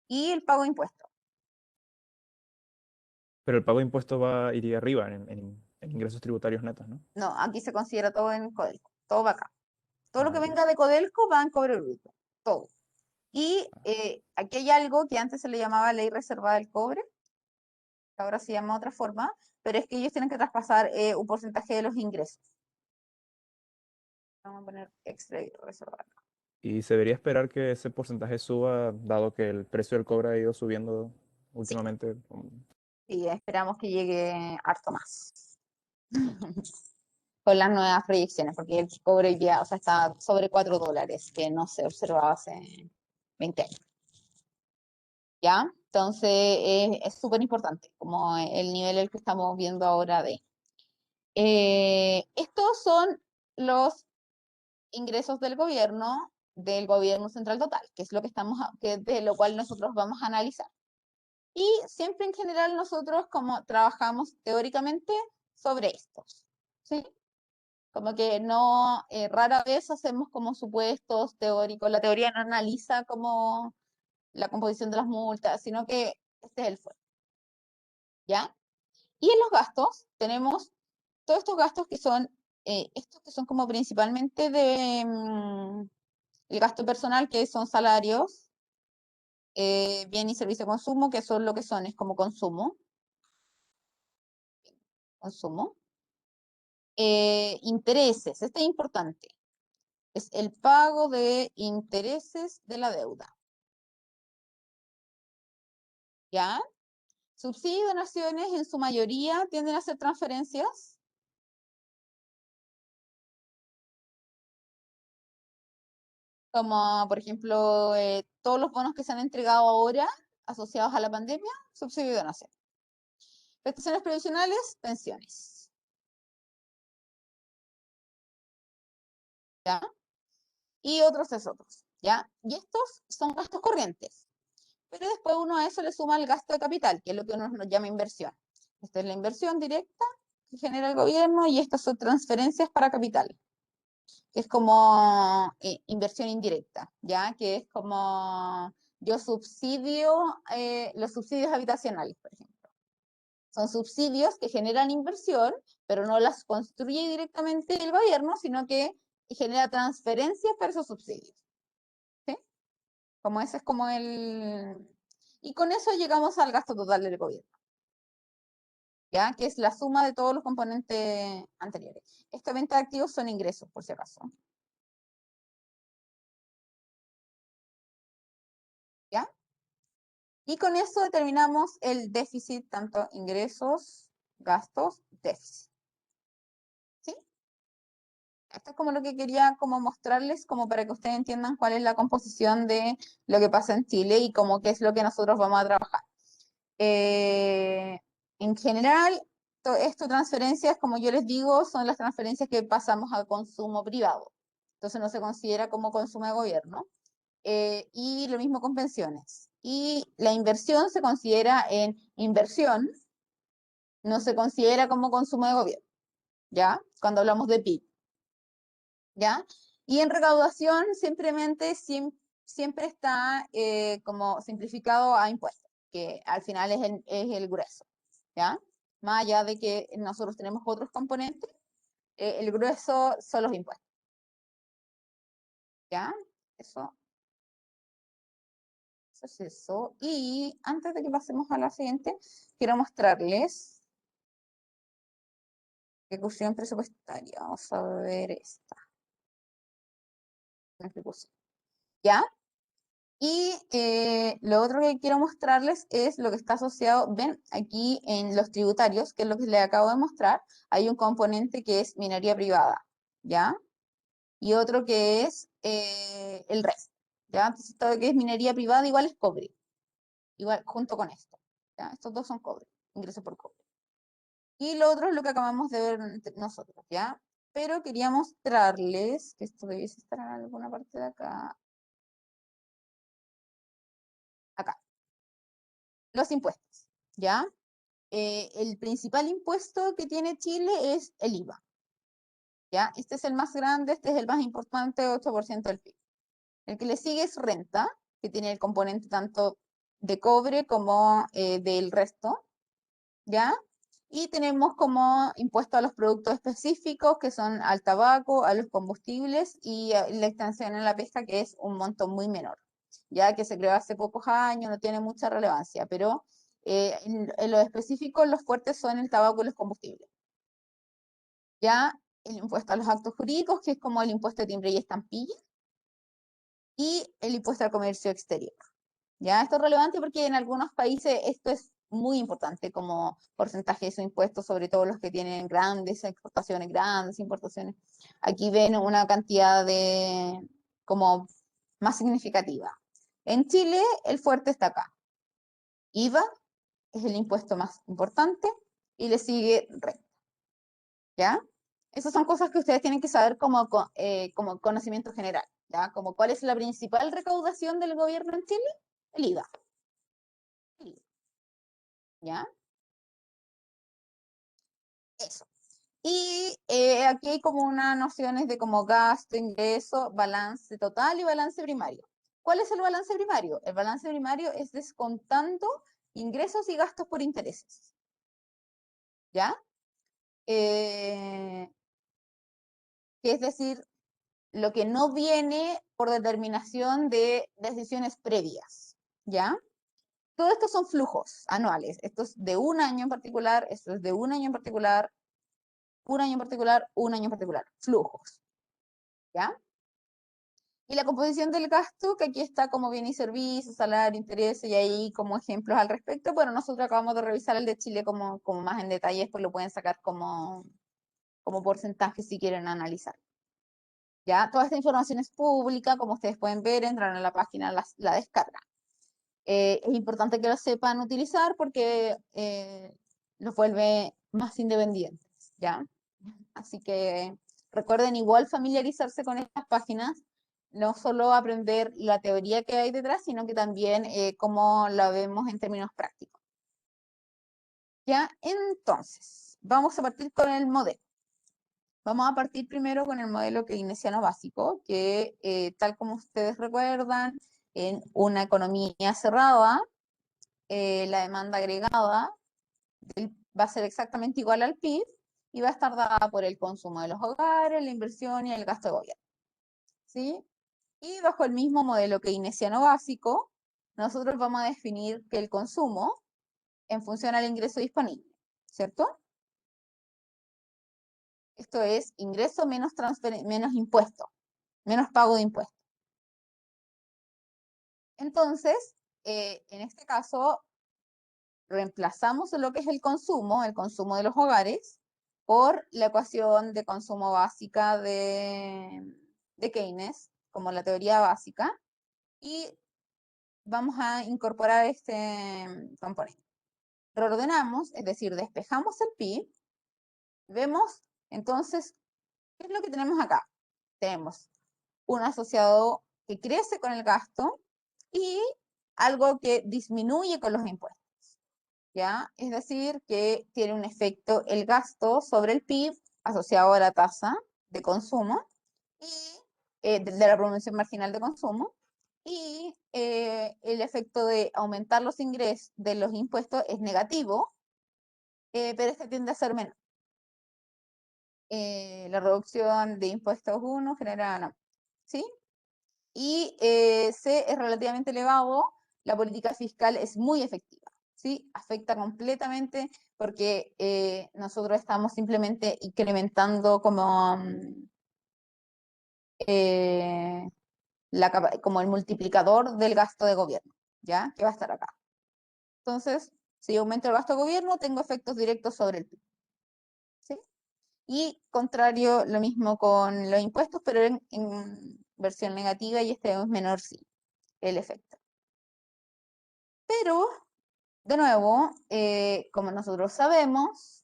y el pago de impuestos. Pero el pago de impuestos iría arriba en ingresos tributarios netos, ¿no? No, aquí se considera todo en Codelco, todo va acá. Todo lo Ah, que ok. venga de Codelco va en cobre bruto, todo. Y aquí hay algo que antes se le llamaba ley reservada del cobre, que ahora se llama de otra forma, pero es que ellos tienen que traspasar un porcentaje de los ingresos. Vamos a poner extra y reservada. ¿Y se debería esperar que ese porcentaje suba, dado que el precio del cobre ha ido subiendo Sí, últimamente? y esperamos que llegue harto más con las nuevas proyecciones, porque el cobre hoy día, o sea, está sobre $4, que no se observaba hace 20 años. ¿Ya? Entonces es súper importante, como el nivel el que estamos viendo ahora de. Estos son los ingresos del gobierno central total, que es lo que de lo cual nosotros vamos a analizar. Y siempre en general nosotros como trabajamos teóricamente sobre estos, ¿sí? Como que no, rara vez hacemos como supuestos teóricos, la teoría no analiza como la composición de las multas, sino que este es el fuerte, ¿ya? Y en los gastos tenemos todos estos gastos que son, estos que son como principalmente el gasto personal, que son salarios, bien y servicio de consumo, que son lo que son, es como consumo. Intereses, este es importante, es el pago de intereses de la deuda, ¿ya? Subsidios y donaciones en su mayoría tienden a ser transferencias, como por ejemplo todos los bonos que se han entregado ahora asociados a la pandemia, subsidio y donación. Prestaciones previsionales, pensiones, ¿ya? Y otros es otros, ¿ya? Y estos son gastos corrientes. Pero después uno a eso le suma el gasto de capital, que es lo que uno nos llama inversión. Esta es la inversión directa que genera el gobierno y estas son transferencias para capital, que es como inversión indirecta, ¿ya? Que es como yo subsidio los subsidios habitacionales, por ejemplo. Son subsidios que generan inversión, pero no las construye directamente el gobierno, sino que genera transferencias para esos subsidios. ¿Sí? Como ese es como el. Y con eso llegamos al gasto total del gobierno, ¿ya? Que es la suma de todos los componentes anteriores. Esta venta de activos son ingresos, por si acaso. Y con eso determinamos el déficit, tanto ingresos, gastos, déficit. ¿Sí? Esto es como lo que quería como mostrarles, como para que ustedes entiendan cuál es la composición de lo que pasa en Chile y como qué es lo que nosotros vamos a trabajar. En general, esto transferencias, como yo les digo, son las transferencias que pasamos al consumo privado. Entonces no se considera como consumo de gobierno. Y lo mismo con pensiones. Y la inversión se considera en inversión, no se considera como consumo de gobierno, ¿ya? Cuando hablamos de PIB, ¿ya? Y en recaudación simplemente siempre está como simplificado a impuestos, que al final es el grueso, ¿ya? Más allá de que nosotros tenemos otros componentes, el grueso son los impuestos, ¿ya? Eso es eso. Y antes de que pasemos a la siguiente, quiero mostrarles ejecución presupuestaria. Vamos a ver esta. Ejecución. ¿Ya? Y lo otro que quiero mostrarles es lo que está asociado, ven, aquí en los tributarios, que es lo que les acabo de mostrar, hay un componente que es minería privada, ¿ya? Y otro que es el resto, ¿ya? Entonces todo lo que es minería privada igual es cobre, igual junto con esto, ¿ya? Estos dos son cobre, ingresos por cobre. Y lo otro es lo que acabamos de ver nosotros, ¿ya? Pero quería mostrarles, que esto debiese estar en alguna parte de acá, acá, los impuestos, ¿ya? El principal impuesto que tiene Chile es el IVA, ¿ya? Este es el más grande, este es el más importante, 8% del PIB. El que le sigue es renta, que tiene el componente tanto de cobre como del resto, ¿ya? Y tenemos como impuesto a los productos específicos, que son al tabaco, a los combustibles y la extensión en la pesca, que es un monto muy menor, ya que se creó hace pocos años, no tiene mucha relevancia, pero en lo específico los fuertes son el tabaco y los combustibles. Ya el impuesto a los actos jurídicos, que es como el impuesto de timbre y estampilla, y el impuesto al comercio exterior. ¿Ya? Esto es relevante porque en algunos países esto es muy importante como porcentaje de su impuesto, sobre todo los que tienen grandes exportaciones, grandes importaciones. Aquí ven una cantidad de como más significativa. En Chile el fuerte está acá. IVA es el impuesto más importante y le sigue renta. ¿Ya? Esas son cosas que ustedes tienen que saber como conocimiento general, ¿ya? Como cuál es la principal recaudación del gobierno en Chile, el IVA. ¿Ya? Eso. Y aquí hay como unas nociones de como gasto, ingreso, balance total y balance primario. ¿Cuál es el balance primario? El balance primario es descontando ingresos y gastos por intereses. ¿Ya? Que es decir, lo que no viene por determinación de decisiones previas. ¿Ya? Todo esto son flujos anuales. Esto es de un año en particular, esto es de un año en particular, un año en particular, un año en particular. Flujos. ¿Ya? Y la composición del gasto, que aquí está como bien y servicios, salario, intereses, y ahí como ejemplos al respecto. Bueno, nosotros acabamos de revisar el de Chile como más en detalle, pues lo pueden sacar como porcentaje si quieren analizar. ¿Ya? Toda esta información es pública, como ustedes pueden ver, entran a la página, la descargan. Es importante que lo sepan utilizar porque los vuelve más independientes, ¿ya? Así que recuerden igual familiarizarse con estas páginas, no solo aprender la teoría que hay detrás, sino que también cómo la vemos en términos prácticos. ¿Ya? Entonces, vamos a partir con el modelo. Vamos a partir primero con el modelo keynesiano básico, que tal como ustedes recuerdan, en una economía cerrada, la demanda agregada va a ser exactamente igual al PIB y va a estar dada por el consumo de los hogares, la inversión y el gasto de gobierno. ¿Sí? Y bajo el mismo modelo keynesiano básico, nosotros vamos a definir que el consumo en función al ingreso disponible, ¿cierto? Esto es ingreso menos impuesto, menos pago de impuestos. Entonces, en este caso reemplazamos lo que es el consumo de los hogares, por la ecuación de consumo básica de Keynes, como la teoría básica, y vamos a incorporar este componente. Reordenamos, es decir, despejamos el pi, vemos entonces, ¿qué es lo que tenemos acá? Tenemos un asociado que crece con el gasto y algo que disminuye con los impuestos, ¿ya? Es decir, que tiene un efecto el gasto sobre el PIB asociado a la tasa de consumo y de la promoción marginal de consumo, y el efecto de aumentar los ingresos de los impuestos es negativo, pero este tiende a ser menor. La reducción de impuestos 1 genera, no, ¿sí? Y C es relativamente elevado, la política fiscal es muy efectiva, ¿sí? Afecta completamente porque nosotros estamos simplemente incrementando como, como el multiplicador del gasto de gobierno, ¿ya? Que va a estar acá. Entonces, si aumento el gasto de gobierno, tengo efectos directos sobre el PIB, ¿sí? Y contrario, lo mismo con los impuestos, pero en versión negativa, y este es menor, sí, el efecto. Pero, de nuevo, como nosotros sabemos,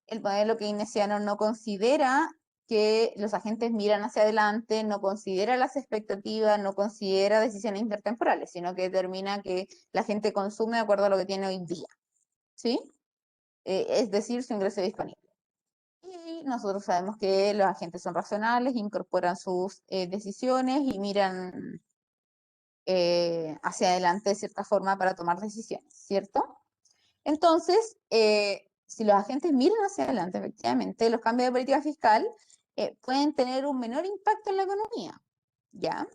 el modelo keynesiano no considera que los agentes miran hacia adelante, no considera las expectativas, no considera decisiones intertemporales, sino que determina que la gente consume de acuerdo a lo que tiene hoy día, ¿sí? Es decir, su ingreso disponible. Y nosotros sabemos que los agentes son racionales, incorporan sus decisiones y miran hacia adelante de cierta forma para tomar decisiones, ¿cierto? Entonces, si los agentes miran hacia adelante, efectivamente, los cambios de política fiscal pueden tener un menor impacto en la economía, ¿ya?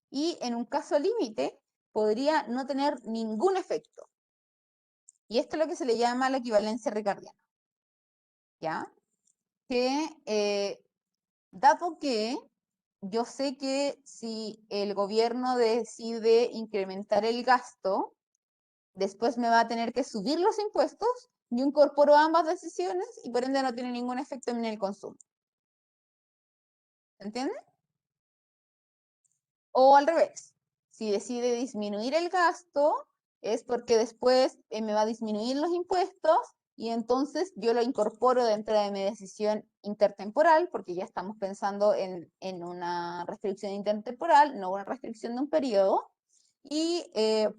Y en un caso límite, podría no tener ningún efecto. Y esto es lo que se le llama la equivalencia ricardiana, ¿ya? Que, dado que yo sé que si el gobierno decide incrementar el gasto, después me va a tener que subir los impuestos, yo incorporo ambas decisiones y por ende no tiene ningún efecto en el consumo. ¿Entienden? O al revés, si decide disminuir el gasto, es porque después me va a disminuir los impuestos y entonces yo lo incorporo dentro de mi decisión intertemporal, porque ya estamos pensando en una restricción intertemporal, no una restricción de un periodo, y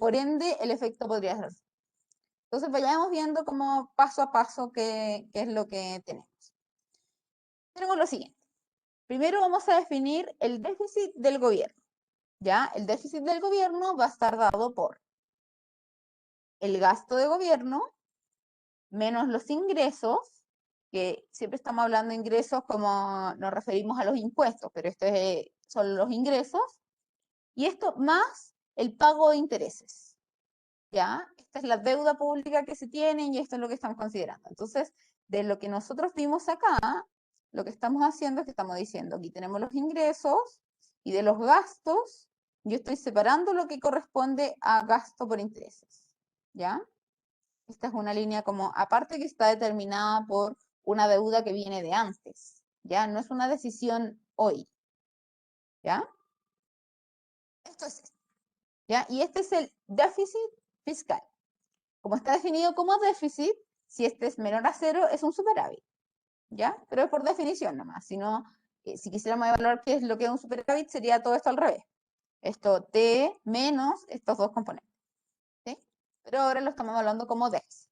por ende el efecto podría ser. Entonces vayamos viendo como paso a paso qué es lo que tenemos. Tenemos lo siguiente. Primero vamos a definir el déficit del gobierno. ¿Ya? El déficit del gobierno va a estar dado por el gasto de gobierno menos los ingresos, que siempre estamos hablando de ingresos como nos referimos a los impuestos, pero esto son los ingresos, y esto más el pago de intereses. ¿Ya? Esta es la deuda pública que se tiene y esto es lo que estamos considerando. Entonces, de lo que nosotros vimos acá, lo que estamos haciendo es que estamos diciendo, aquí tenemos los ingresos y de los gastos, yo estoy separando lo que corresponde a gasto por intereses. ¿Ya? Esta es una línea como aparte que está determinada por una deuda que viene de antes. ¿Ya? No es una decisión hoy. ¿Ya? Esto es esto. ¿Ya? Y este es el déficit fiscal. Como está definido como déficit, si este es menor a cero, es un superávit, ¿ya? Pero es por definición nomás, si no, si quisiéramos evaluar qué es lo que es un superávit, sería todo esto al revés. Esto T menos estos dos componentes, ¿sí? Pero ahora lo estamos evaluando como déficit.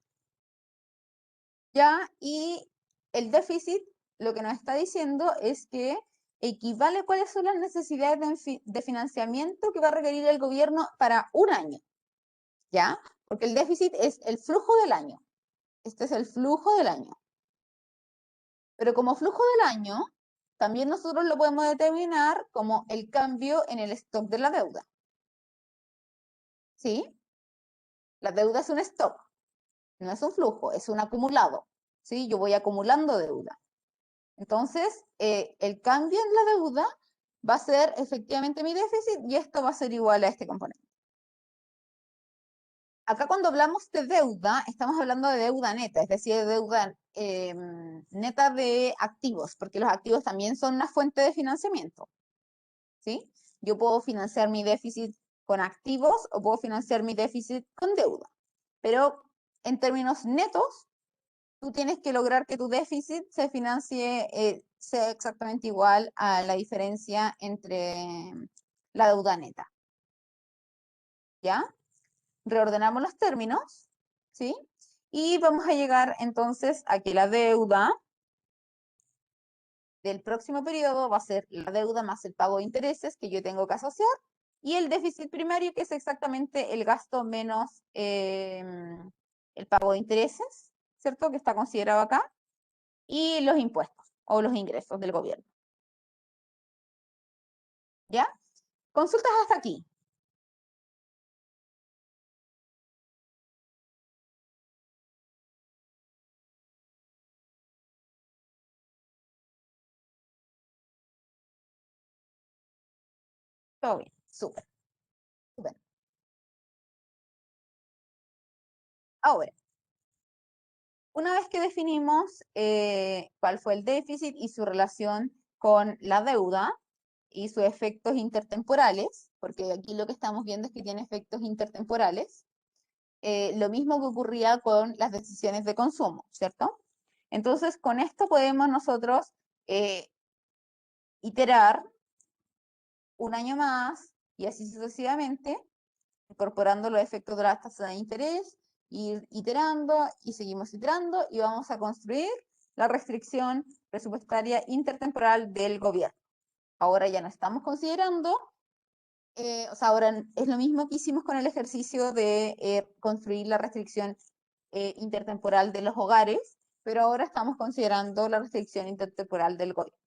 ¿Ya? Y el déficit, lo que nos está diciendo es que equivale a cuáles son las necesidades de financiamiento que va a requerir el gobierno para un año, ¿ya? Porque el déficit es el flujo del año. Este es el flujo del año. Pero como flujo del año, también nosotros lo podemos determinar como el cambio en el stock de la deuda. ¿Sí? La deuda es un stock, no es un flujo, es un acumulado. ¿Sí? Yo voy acumulando deuda. Entonces, el cambio en la deuda va a ser efectivamente mi déficit y esto va a ser igual a este componente. Acá cuando hablamos de deuda, estamos hablando de deuda neta, es decir, de deuda neta de activos, porque los activos también son una fuente de financiamiento, ¿sí? Yo puedo financiar mi déficit con activos o puedo financiar mi déficit con deuda, pero en términos netos, tú tienes que lograr que tu déficit se financie, sea exactamente igual a la diferencia entre la deuda neta, ¿ya? Reordenamos los términos, ¿sí? Y vamos a llegar entonces a que la deuda del próximo periodo va a ser la deuda más el pago de intereses que yo tengo que asociar y el déficit primario, que es exactamente el gasto menos el pago de intereses, ¿cierto? Que está considerado acá, y los impuestos o los ingresos del gobierno. ¿Ya? Consultas hasta aquí. Todo bien, súper, súper. Ahora, una vez que definimos cuál fue el déficit y su relación con la deuda y sus efectos intertemporales, porque aquí lo que estamos viendo es que tiene efectos intertemporales, lo mismo que ocurría con las decisiones de consumo, ¿cierto? Entonces, con esto podemos nosotros iterar un año más y así sucesivamente, incorporando los efectos de la tasa de interés, ir iterando y seguimos iterando y vamos a construir la restricción presupuestaria intertemporal del gobierno. Ahora ya no estamos considerando, o sea, ahora es lo mismo que hicimos con el ejercicio de construir la restricción intertemporal de los hogares, pero ahora estamos considerando la restricción intertemporal del gobierno.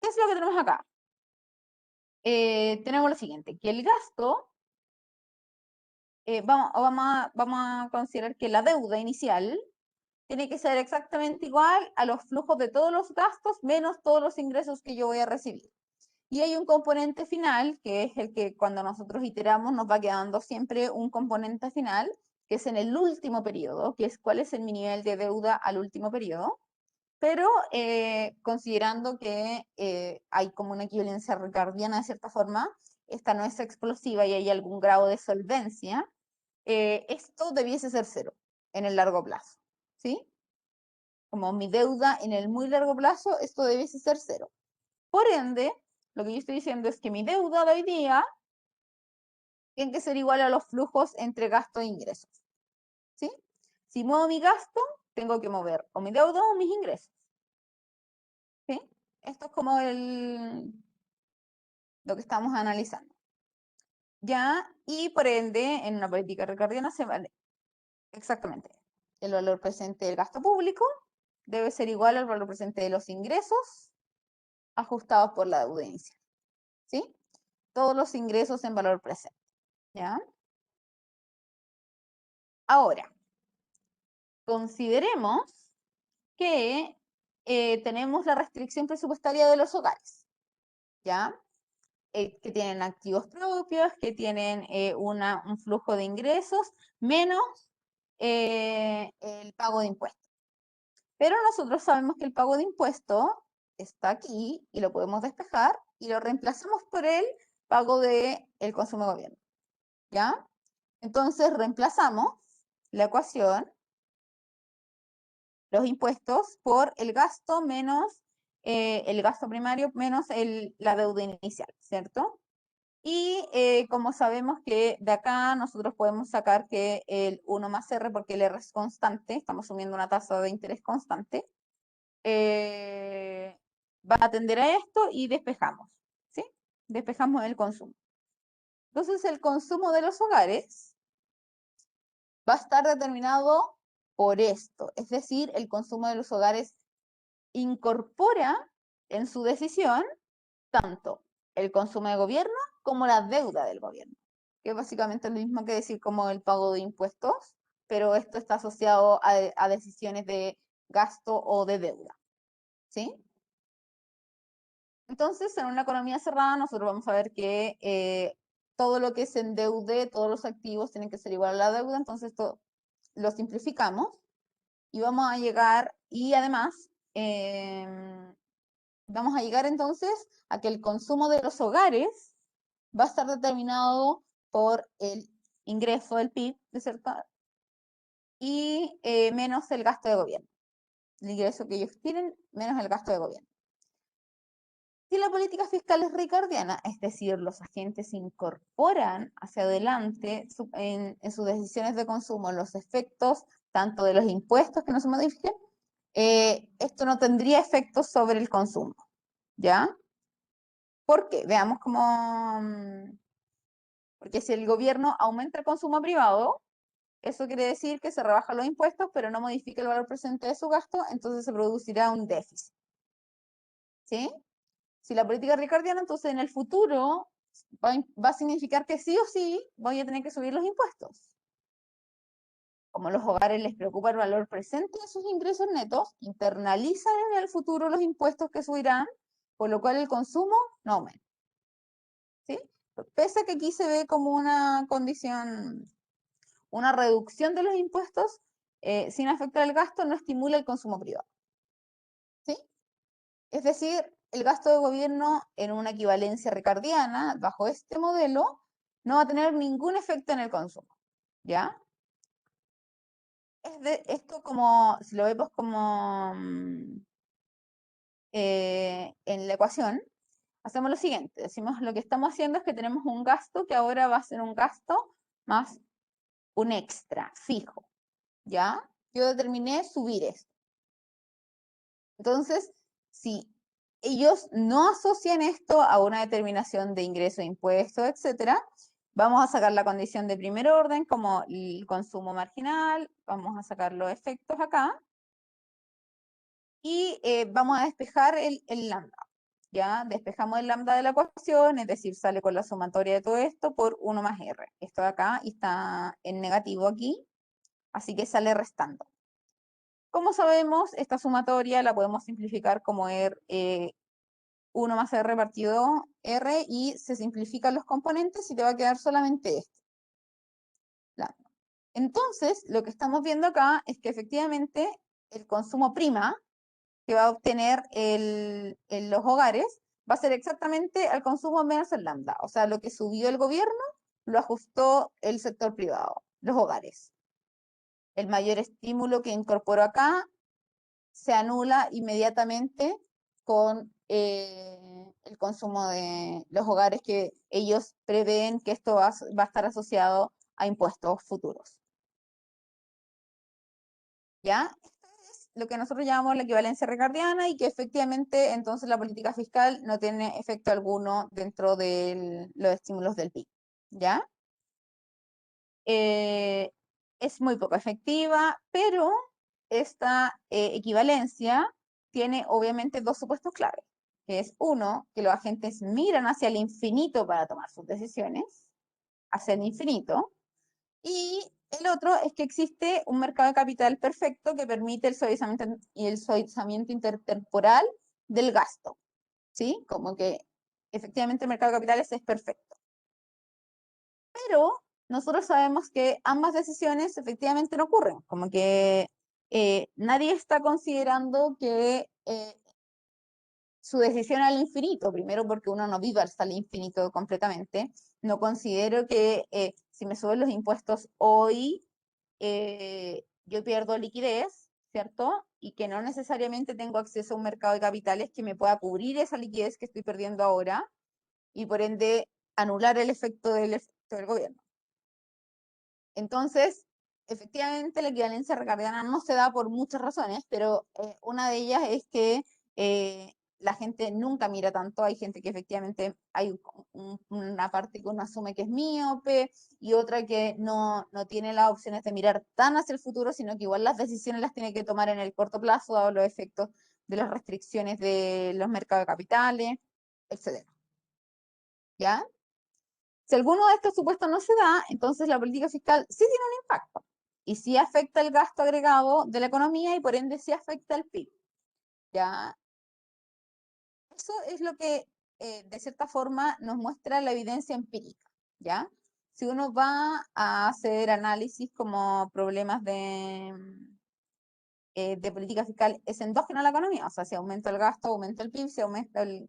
¿Qué es lo que tenemos acá? Tenemos lo siguiente, que el gasto vamos a considerar que la deuda inicial tiene que ser exactamente igual a los flujos de todos los gastos menos todos los ingresos que yo voy a recibir. Y hay un componente final, que es el que cuando nosotros iteramos nos va quedando siempre un componente final, que es en el último periodo, que es cuál es mi nivel de deuda al último periodo. Pero considerando que hay como una equivalencia ricardiana de cierta forma, esta no es explosiva y hay algún grado de solvencia, esto debiese ser cero en el largo plazo, ¿sí? Como mi deuda en el muy largo plazo, esto debiese ser cero. Por ende, lo que yo estoy diciendo es que mi deuda de hoy día tiene que ser igual a los flujos entre gasto e ingresos, ¿sí? Si muevo mi gasto, tengo que mover o mi deuda o mis ingresos, ¿sí? Esto es como lo que estamos analizando. ¿Ya? Y por ende, en una política ricardiana se vale exactamente el valor presente del gasto público debe ser igual al valor presente de los ingresos ajustados por la deuda inicial, ¿sí? Todos los ingresos en valor presente, ¿ya? Ahora, consideremos que tenemos la restricción presupuestaria de los hogares, ¿ya? Que tienen activos propios, que tienen un flujo de ingresos, menos el pago de impuestos. Pero nosotros sabemos que el pago de impuestos está aquí y lo podemos despejar y lo reemplazamos por el pago del consumo de gobierno, ¿ya? Entonces reemplazamos la ecuación, los impuestos, por el gasto menos el gasto primario menos la deuda inicial, ¿cierto? Y como sabemos que de acá nosotros podemos sacar que el 1 más R, porque el R es constante, estamos sumiendo una tasa de interés constante, va a atender a esto y despejamos, ¿sí? Despejamos el consumo. Entonces el consumo de los hogares va a estar determinado por esto, es decir, el consumo de los hogares incorpora en su decisión tanto el consumo de gobierno como la deuda del gobierno, que es básicamente lo mismo que decir como el pago de impuestos, pero esto está asociado a decisiones de gasto o de deuda, ¿sí? Entonces, en una economía cerrada, nosotros vamos a ver que todo lo que se endeude, todos los activos tienen que ser igual a la deuda, entonces esto lo simplificamos y vamos a llegar, y además vamos a llegar entonces a que el consumo de los hogares va a estar determinado por el ingreso del PIB, de cierta, y menos el gasto de gobierno. El ingreso que ellos tienen menos el gasto de gobierno. Si la política fiscal es ricardiana, es decir, los agentes incorporan hacia adelante en sus decisiones de consumo los efectos tanto de los impuestos que no se modifiquen, esto no tendría efectos sobre el consumo, ¿ya? ¿Por qué? Veamos cómo... Porque si el gobierno aumenta el consumo privado, eso quiere decir que se rebajan los impuestos, pero no modifica el valor presente de su gasto, entonces se producirá un déficit. ¿Sí? Si la política es ricardiana, entonces en el futuro va a significar que sí o sí voy a tener que subir los impuestos. Como a los hogares les preocupa el valor presente de sus ingresos netos, internalizan en el futuro los impuestos que subirán, por lo cual el consumo no aumenta. ¿Sí? Pese a que aquí se ve como una condición, una reducción de los impuestos, sin afectar el gasto, no estimula el consumo privado. ¿Sí? Es decir, el gasto de gobierno en una equivalencia ricardiana, bajo este modelo, no va a tener ningún efecto en el consumo. ¿Ya? Esto como, si lo vemos como en la ecuación, hacemos lo siguiente, decimos lo que estamos haciendo es que tenemos un gasto que ahora va a ser un gasto más un extra, fijo, ¿ya? Yo determiné subir esto. Entonces, si ellos no asocian esto a una determinación de ingreso, impuestos, etcétera, vamos a sacar la condición de primer orden como el consumo marginal, vamos a sacar los efectos acá, y vamos a despejar el lambda. ¿Ya? Despejamos el lambda de la ecuación, es decir, sale con la sumatoria de todo esto por 1 más r. Esto de acá y está en negativo aquí, así que sale restando. Como sabemos, esta sumatoria la podemos simplificar como 1 más r partido r, y se simplifican los componentes y te va a quedar solamente esto. Lambda. Entonces, lo que estamos viendo acá es que efectivamente el consumo prima que va a obtener en los hogares va a ser exactamente al consumo menos el lambda. O sea, lo que subió el gobierno lo ajustó el sector privado, los hogares. El mayor estímulo que incorporó acá se anula inmediatamente con el consumo de los hogares, que ellos prevén que esto va a estar asociado a impuestos futuros. ¿Ya? Lo que nosotros llamamos la equivalencia ricardiana, y que efectivamente entonces la política fiscal no tiene efecto alguno dentro de los estímulos del PIB, ¿ya? Es muy poco efectiva, pero esta equivalencia tiene obviamente dos supuestos claves, que es uno, que los agentes miran hacia el infinito para tomar sus decisiones, hacia el infinito, y el otro es que existe un mercado de capital perfecto que permite el suavizamiento intertemporal del gasto, ¿sí? Como que efectivamente el mercado de capitales es perfecto. Pero nosotros sabemos que ambas decisiones efectivamente no ocurren, como que nadie está considerando que su decisión al infinito, primero porque uno no vive hasta el infinito completamente. No considero que si me suben los impuestos hoy, yo pierdo liquidez, ¿cierto? Y que no necesariamente tengo acceso a un mercado de capitales que me pueda cubrir esa liquidez que estoy perdiendo ahora, y por ende anular el efecto del gobierno. Entonces, efectivamente, la equivalencia ricardiana no se da por muchas razones, pero una de ellas es que la gente nunca mira tanto. Hay gente que efectivamente hay una parte que uno asume que es míope, y otra que no tiene las opciones de mirar tan hacia el futuro, sino que igual las decisiones las tiene que tomar en el corto plazo, dado los efectos de las restricciones de los mercados de capitales, etc. ¿Ya? Si alguno de estos supuestos no se da, entonces la política fiscal sí tiene un impacto, y sí afecta el gasto agregado de la economía, y por ende sí afecta el PIB. ¿Ya? Eso es lo que de cierta forma nos muestra la evidencia empírica. ¿ya? Si uno va a hacer análisis como problemas de política fiscal, es endógeno a la economía, o sea, si aumenta el gasto, aumenta el PIB, si aumenta el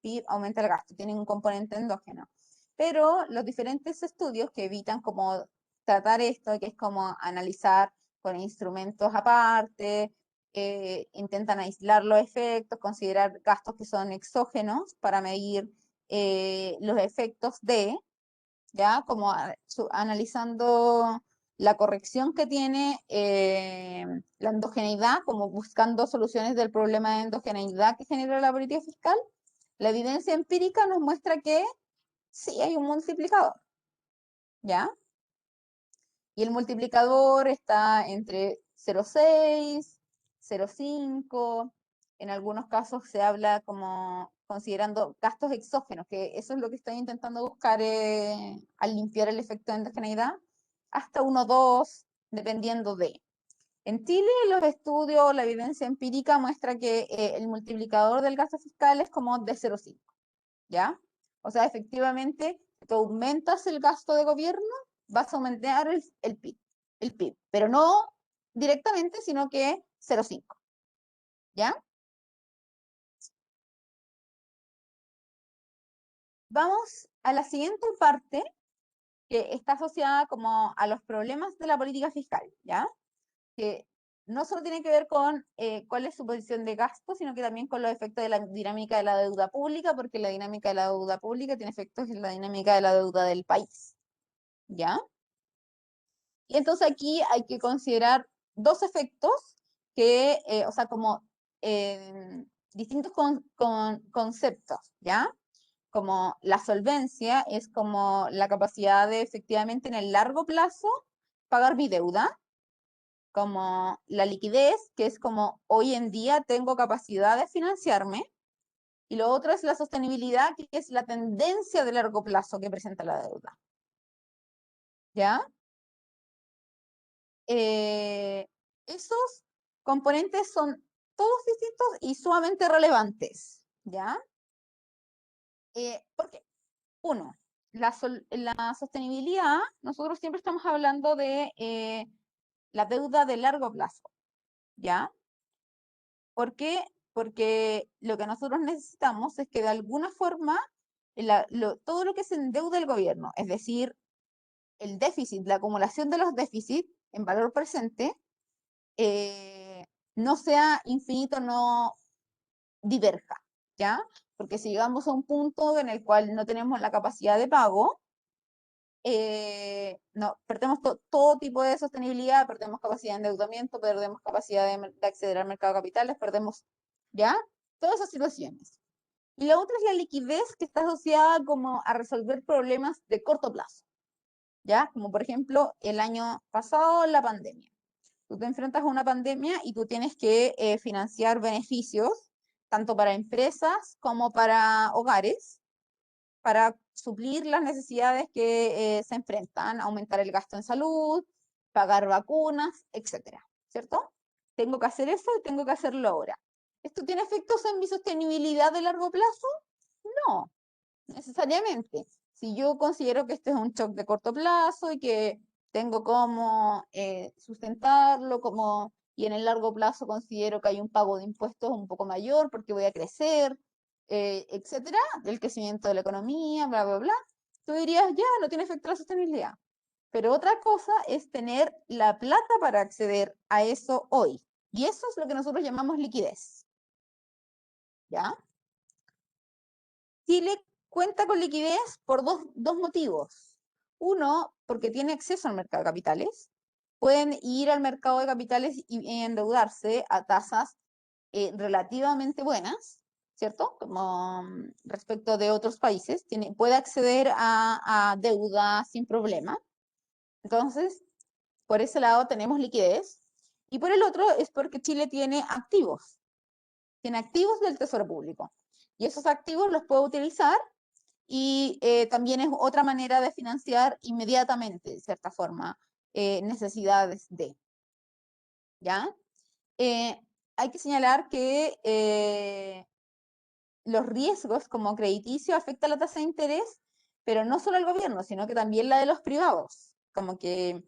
PIB, aumenta el gasto, tienen un componente endógeno. Pero los diferentes estudios que evitan como tratar esto, que es como analizar con instrumentos aparte, intentan aislar los efectos, considerar gastos que son exógenos para medir los efectos de, ¿ya? Como analizando la corrección que tiene la endogeneidad, como buscando soluciones del problema de endogeneidad que genera la política fiscal. La evidencia empírica nos muestra que sí hay un multiplicador, ¿ya? Y el multiplicador está entre 0,6, 0,5, en algunos casos se habla como considerando gastos exógenos, que eso es lo que estoy intentando buscar al limpiar el efecto de endogeneidad, hasta 1,2, dependiendo de. En Chile, los estudios, la evidencia empírica muestra que el multiplicador del gasto fiscal es como de 0,5, ¿ya? O sea, efectivamente, si tú aumentas el gasto de gobierno, vas a aumentar el PIB, pero no directamente, sino que 0,5, ¿ya? Vamos a la siguiente parte, que está asociada como a los problemas de la política fiscal, ¿ya? Que no solo tiene que ver con cuál es su posición de gasto, sino que también con los efectos de la dinámica de la deuda pública, porque la dinámica de la deuda pública tiene efectos en la dinámica de la deuda del país, ¿ya? Y entonces aquí hay que considerar dos efectos que, o sea, como distintos conceptos, ¿ya? Como la solvencia es como la capacidad de efectivamente en el largo plazo pagar mi deuda, como la liquidez, que es como hoy en día tengo capacidad de financiarme, y lo otro es la sostenibilidad, que es la tendencia de largo plazo que presenta la deuda, ¿ya? Esos componentes son todos distintos y sumamente relevantes, ¿ya? ¿Por qué? Uno, la sostenibilidad, nosotros siempre estamos hablando de la deuda de largo plazo, ¿ya? ¿Por qué? Porque lo que nosotros necesitamos es que de alguna forma todo lo que se endeuda el gobierno, es decir, el déficit, la acumulación de los déficits en valor presente, no sea infinito, no diverja, ¿ya? Porque si llegamos a un punto en el cual no tenemos la capacidad de pago, no, perdemos todo tipo de sostenibilidad, perdemos capacidad de endeudamiento, perdemos capacidad de acceder al mercado de capitales, perdemos, ¿ya? Todas esas situaciones. Y la otra es la liquidez, que está asociada como a resolver problemas de corto plazo, ¿ya? Como por ejemplo el año pasado, la pandemia. Tú te enfrentas a una pandemia y tú tienes que financiar beneficios, tanto para empresas como para hogares, para suplir las necesidades que se enfrentan, aumentar el gasto en salud, pagar vacunas, etcétera, ¿cierto? Tengo que hacer eso y tengo que hacerlo ahora. ¿Esto tiene efectos en mi sostenibilidad de largo plazo? No, necesariamente. Si yo considero que este es un shock de corto plazo y que tengo como sustentarlo, y en el largo plazo considero que hay un pago de impuestos un poco mayor porque voy a crecer, etcétera, del crecimiento de la economía, bla, bla, bla, tú dirías, ya, no tiene efecto la sostenibilidad. Pero otra cosa es tener la plata para acceder a eso hoy. Y eso es lo que nosotros llamamos liquidez. ¿Ya? Chile cuenta con liquidez por dos motivos. Uno, porque tiene acceso al mercado de capitales. Pueden ir al mercado de capitales y endeudarse a tasas relativamente buenas, ¿cierto? Como respecto de otros países. Puede acceder a deuda sin problema. Entonces, por ese lado tenemos liquidez. Y por el otro es porque Chile tiene activos. Tiene activos del Tesoro Público. Y esos activos los puede utilizar y también es otra manera de financiar inmediatamente, de cierta forma, necesidades de, ¿ya? Hay que señalar que los riesgos como crediticio afectan la tasa de interés, pero no solo el gobierno, sino que también la de los privados. Como que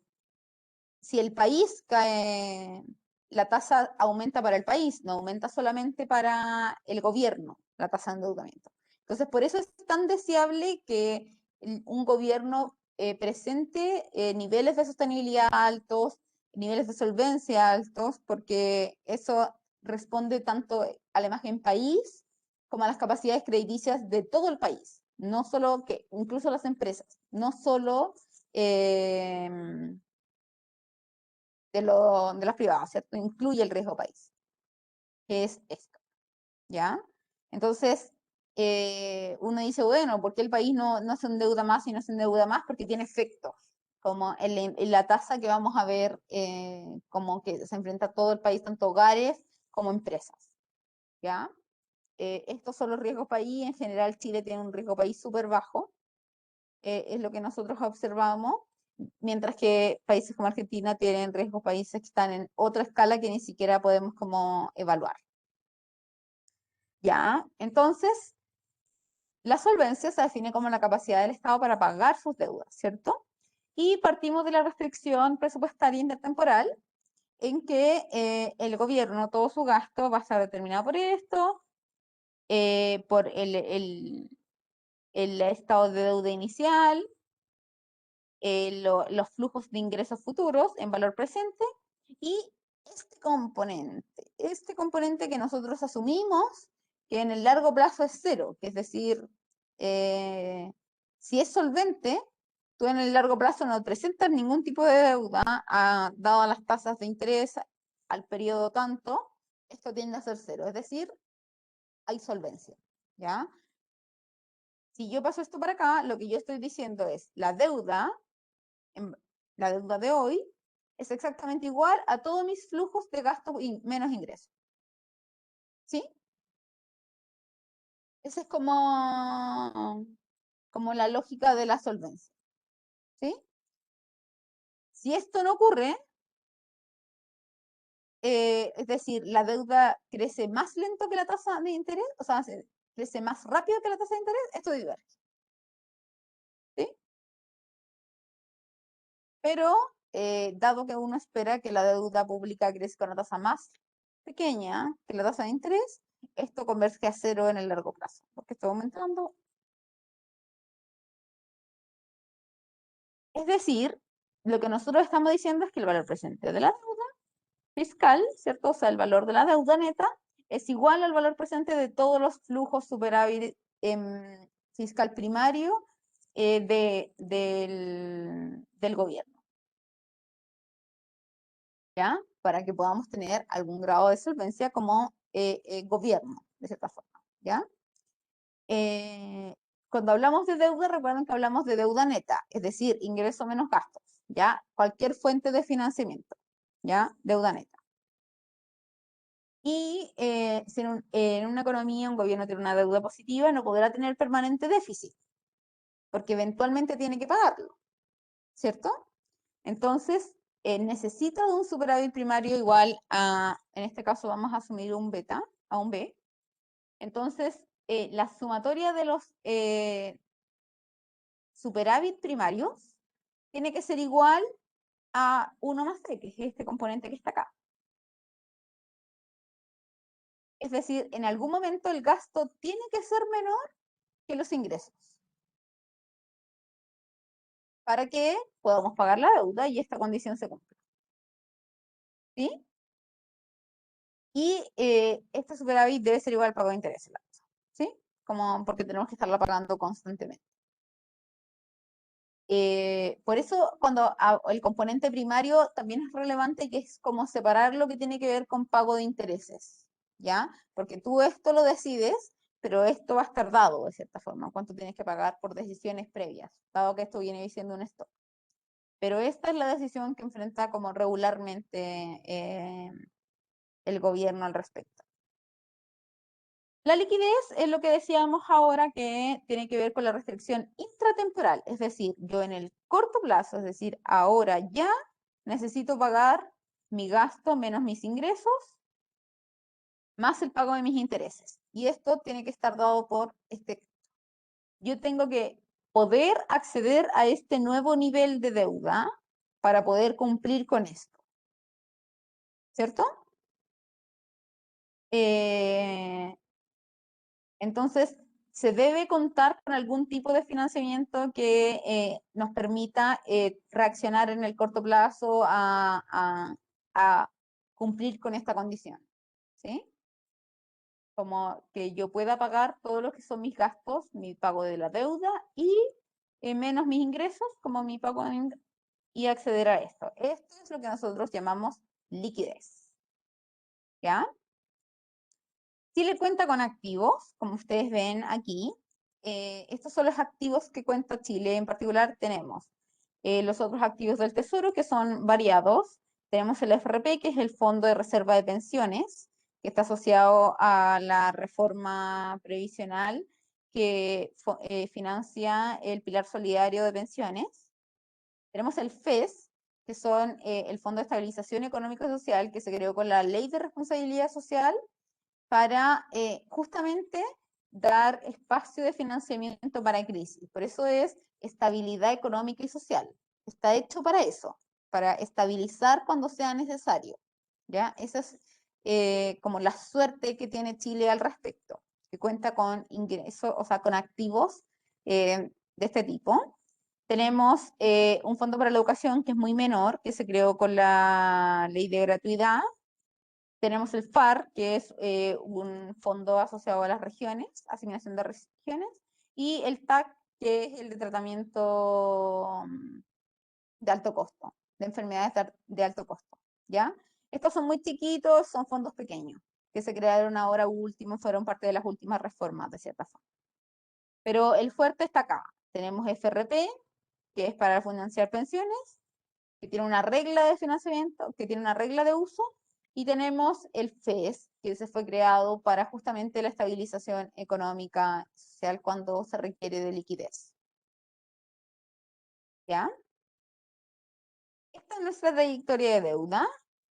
si el país cae, la tasa aumenta para el país, no aumenta solamente para el gobierno, la tasa de endeudamiento. Entonces, por eso es tan deseable que un gobierno presente niveles de sostenibilidad altos, niveles de solvencia altos, porque eso responde tanto a la imagen país como a las capacidades crediticias de todo el país, no solo que, incluso las empresas, no solo de las privadas, ¿cierto? Incluye el riesgo país, que es esto, ¿ya? Entonces, uno dice, bueno, ¿por qué el país no se endeuda más y no se endeuda más? Porque tiene efectos, como en la tasa que vamos a ver, como que se enfrenta todo el país, tanto hogares como empresas, ¿ya? Estos son los riesgos país, en general Chile tiene un riesgo país súper bajo, es lo que nosotros observamos, mientras que países como Argentina tienen riesgos países que están en otra escala que ni siquiera podemos como evaluar. ¿Ya? Entonces, la solvencia se define como la capacidad del Estado para pagar sus deudas, ¿cierto? Y partimos de la restricción presupuestaria intertemporal, en que el gobierno, todo su gasto va a estar determinado por esto, por el estado de deuda inicial, los flujos de ingresos futuros en valor presente y este componente que nosotros asumimos que en el largo plazo es cero, que es decir, si es solvente, tú en el largo plazo no presentas ningún tipo de deuda, dado las tasas de interés al periodo tanto, esto tiende a ser cero, es decir, hay solvencia, ¿ya? Si yo paso esto para acá, lo que yo estoy diciendo es, la deuda de hoy es exactamente igual a todos mis flujos de gastos menos ingresos. ¿Sí? Esa es como la lógica de la solvencia. ¿Sí? Si esto no ocurre, es decir, la deuda crece más lento que la tasa de interés, o sea, crece más rápido que la tasa de interés, esto diverge. ¿Sí? Pero, dado que uno espera que la deuda pública crezca con una tasa más pequeña que la tasa de interés, esto converge a cero en el largo plazo, porque está aumentando. Es decir, lo que nosotros estamos diciendo es que el valor presente de la deuda fiscal, ¿cierto? O sea, el valor de la deuda neta es igual al valor presente de todos los flujos superávit fiscal primario del gobierno. ¿Ya? Para que podamos tener algún grado de solvencia como gobierno, de cierta forma, ¿ya? Cuando hablamos de deuda, recuerden que hablamos de deuda neta, es decir, ingreso menos gastos, ¿ya? Cualquier fuente de financiamiento, ¿ya? Deuda neta. Y si en una economía un gobierno tiene una deuda positiva, no podrá tener permanente déficit, porque eventualmente tiene que pagarlo, ¿cierto? Entonces, necesita de un superávit primario igual a, en este caso vamos a asumir un beta, a un B. Entonces, la sumatoria de los superávit primarios tiene que ser igual a 1 más t, que es este componente que está acá. Es decir, en algún momento el gasto tiene que ser menor que los ingresos para que podamos pagar la deuda y esta condición se cumpla. ¿Sí? Y este superávit debe ser igual al pago de intereses, ¿sí? Como porque tenemos que estarla pagando constantemente. Por eso, cuando el componente primario también es relevante, que es como separar lo que tiene que ver con pago de intereses, ¿ya? Porque tú esto lo decides, pero esto va a estar dado de cierta forma, cuánto tienes que pagar por decisiones previas, dado que esto viene diciendo un stock. Pero esta es la decisión que enfrenta como regularmente el gobierno al respecto. La liquidez es lo que decíamos ahora, que tiene que ver con la restricción intratemporal, es decir, yo en el corto plazo, es decir, ahora ya necesito pagar mi gasto menos mis ingresos, más el pago de mis intereses. Y esto tiene que estar dado por yo tengo que poder acceder a este nuevo nivel de deuda para poder cumplir con esto. ¿Cierto? Entonces, se debe contar con algún tipo de financiamiento que nos permita reaccionar en el corto plazo a cumplir con esta condición. ¿Sí? Como que yo pueda pagar todo lo que son mis gastos, mi pago de la deuda y menos mis ingresos, como mi pago y acceder a esto. Esto es lo que nosotros llamamos liquidez. ¿Ya? Chile cuenta con activos, como ustedes ven aquí. Estos son los activos que cuenta Chile. En particular tenemos los otros activos del Tesoro, que son variados. Tenemos el FRP, que es el Fondo de Reserva de Pensiones, que está asociado a la reforma previsional que financia el Pilar Solidario de Pensiones. Tenemos el FES, que son el Fondo de Estabilización Económica y Social, que se creó con la Ley de Responsabilidad Social, para justamente dar espacio de financiamiento para crisis. Por eso es estabilidad económica y social. Está hecho para eso, para estabilizar cuando sea necesario. ¿Ya? Esa es como la suerte que tiene Chile al respecto, que cuenta con ingresos, o sea, con activos de este tipo. Tenemos un fondo para la educación que es muy menor, que se creó con la ley de gratuidad. Tenemos el FAR, que es un fondo asociado a las regiones, asignación de regiones, y el TAC, que es el de tratamiento de alto costo, de enfermedades de alto costo, ¿ya? Estos son muy chiquitos, son fondos pequeños, que se crearon ahora último, fueron parte de las últimas reformas, de cierta forma. Pero el fuerte está acá. Tenemos FRP, que es para financiar pensiones, que tiene una regla de financiamiento, que tiene una regla de uso, y tenemos el FES, que se fue creado para justamente la estabilización económica y social cuando se requiere de liquidez. ¿Ya? Esta es nuestra trayectoria de deuda.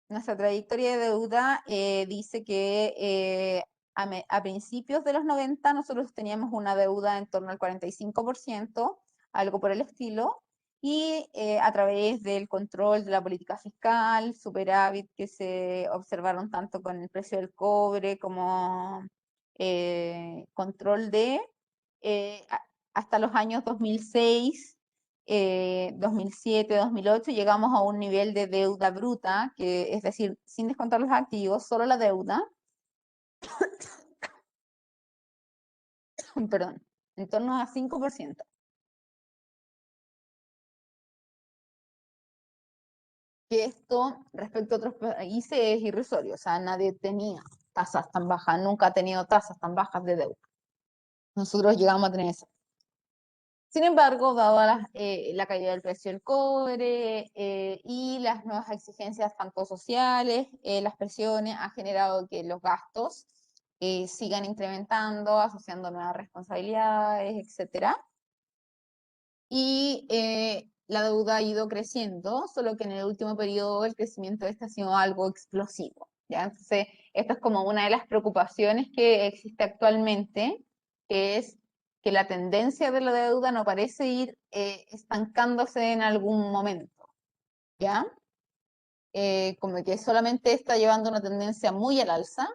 Nuestra trayectoria de deuda dice que a principios de los 90 nosotros teníamos una deuda en torno al 45%, algo por el estilo, y a través del control de la política fiscal, superávit que se observaron tanto con el precio del cobre como control de hasta los años 2006, 2007, 2008, llegamos a un nivel de deuda bruta, que es decir, sin descontar los activos, solo la deuda, perdón, en torno a 5%. Que esto, respecto a otros países, es irrisorio, o sea, nadie tenía tasas tan bajas, nunca ha tenido tasas tan bajas de deuda. Nosotros llegamos a tener eso. Sin embargo, dada la caída del precio del cobre y las nuevas exigencias tanto sociales, las presiones han generado que los gastos sigan incrementando, asociando nuevas responsabilidades, etc. Y la deuda ha ido creciendo, solo que en el último periodo el crecimiento de esta ha sido algo explosivo, ¿ya? Entonces, esto es como una de las preocupaciones que existe actualmente, que es que la tendencia de la deuda no parece ir estancándose en algún momento, ¿ya? Como que solamente está llevando una tendencia muy al alza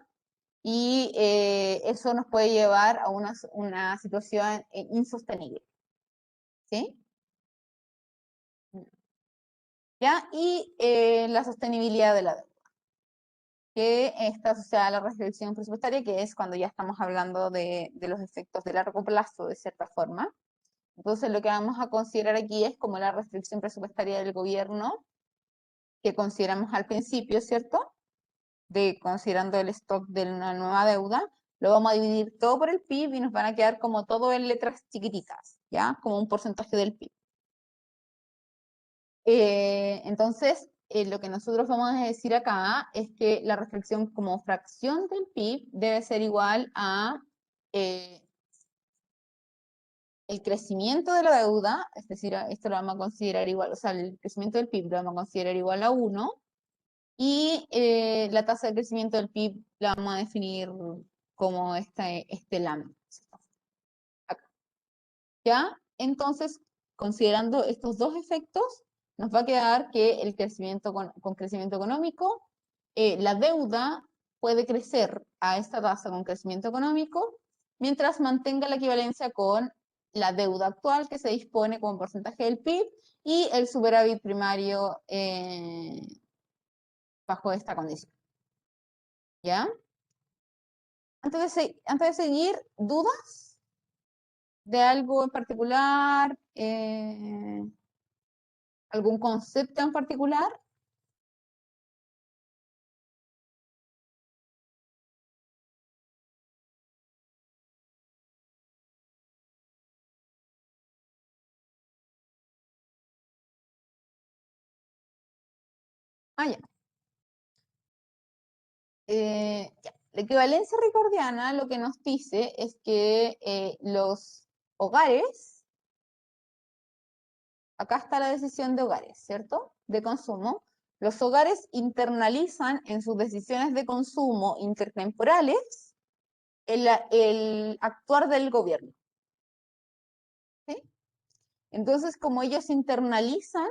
y eso nos puede llevar a una situación insostenible, ¿sí? ¿Ya? Y la sostenibilidad de la deuda, que está asociada a la restricción presupuestaria, que es cuando ya estamos hablando de los efectos de largo plazo, de cierta forma. Entonces, lo que vamos a considerar aquí es como la restricción presupuestaria del gobierno, que consideramos al principio, ¿cierto? Considerando el stock de una nueva deuda, lo vamos a dividir todo por el PIB y nos van a quedar como todo en letras chiquititas, ¿ya? Como un porcentaje del PIB. Entonces, lo que nosotros vamos a decir acá es que la restricción como fracción del PIB debe ser igual a el crecimiento de la deuda, es decir, esto lo vamos a considerar igual, o sea, el crecimiento del PIB lo vamos a considerar igual a 1, y la tasa de crecimiento del PIB la vamos a definir como este lambda. ¿Ya? Entonces, considerando estos dos efectos, nos va a quedar que el crecimiento con crecimiento económico, la deuda puede crecer a esta tasa con crecimiento económico, mientras mantenga la equivalencia con la deuda actual que se dispone como porcentaje del PIB y el superávit primario bajo esta condición. ¿Ya? Antes de seguir, ¿dudas de algo en particular? ¿Algún concepto en particular? Ah, ya. Ya. La equivalencia ricardiana lo que nos dice es que los hogares, acá está la decisión de hogares, ¿cierto? De consumo. Los hogares internalizan en sus decisiones de consumo intertemporales el actuar del gobierno. ¿Sí? Entonces, como ellos internalizan,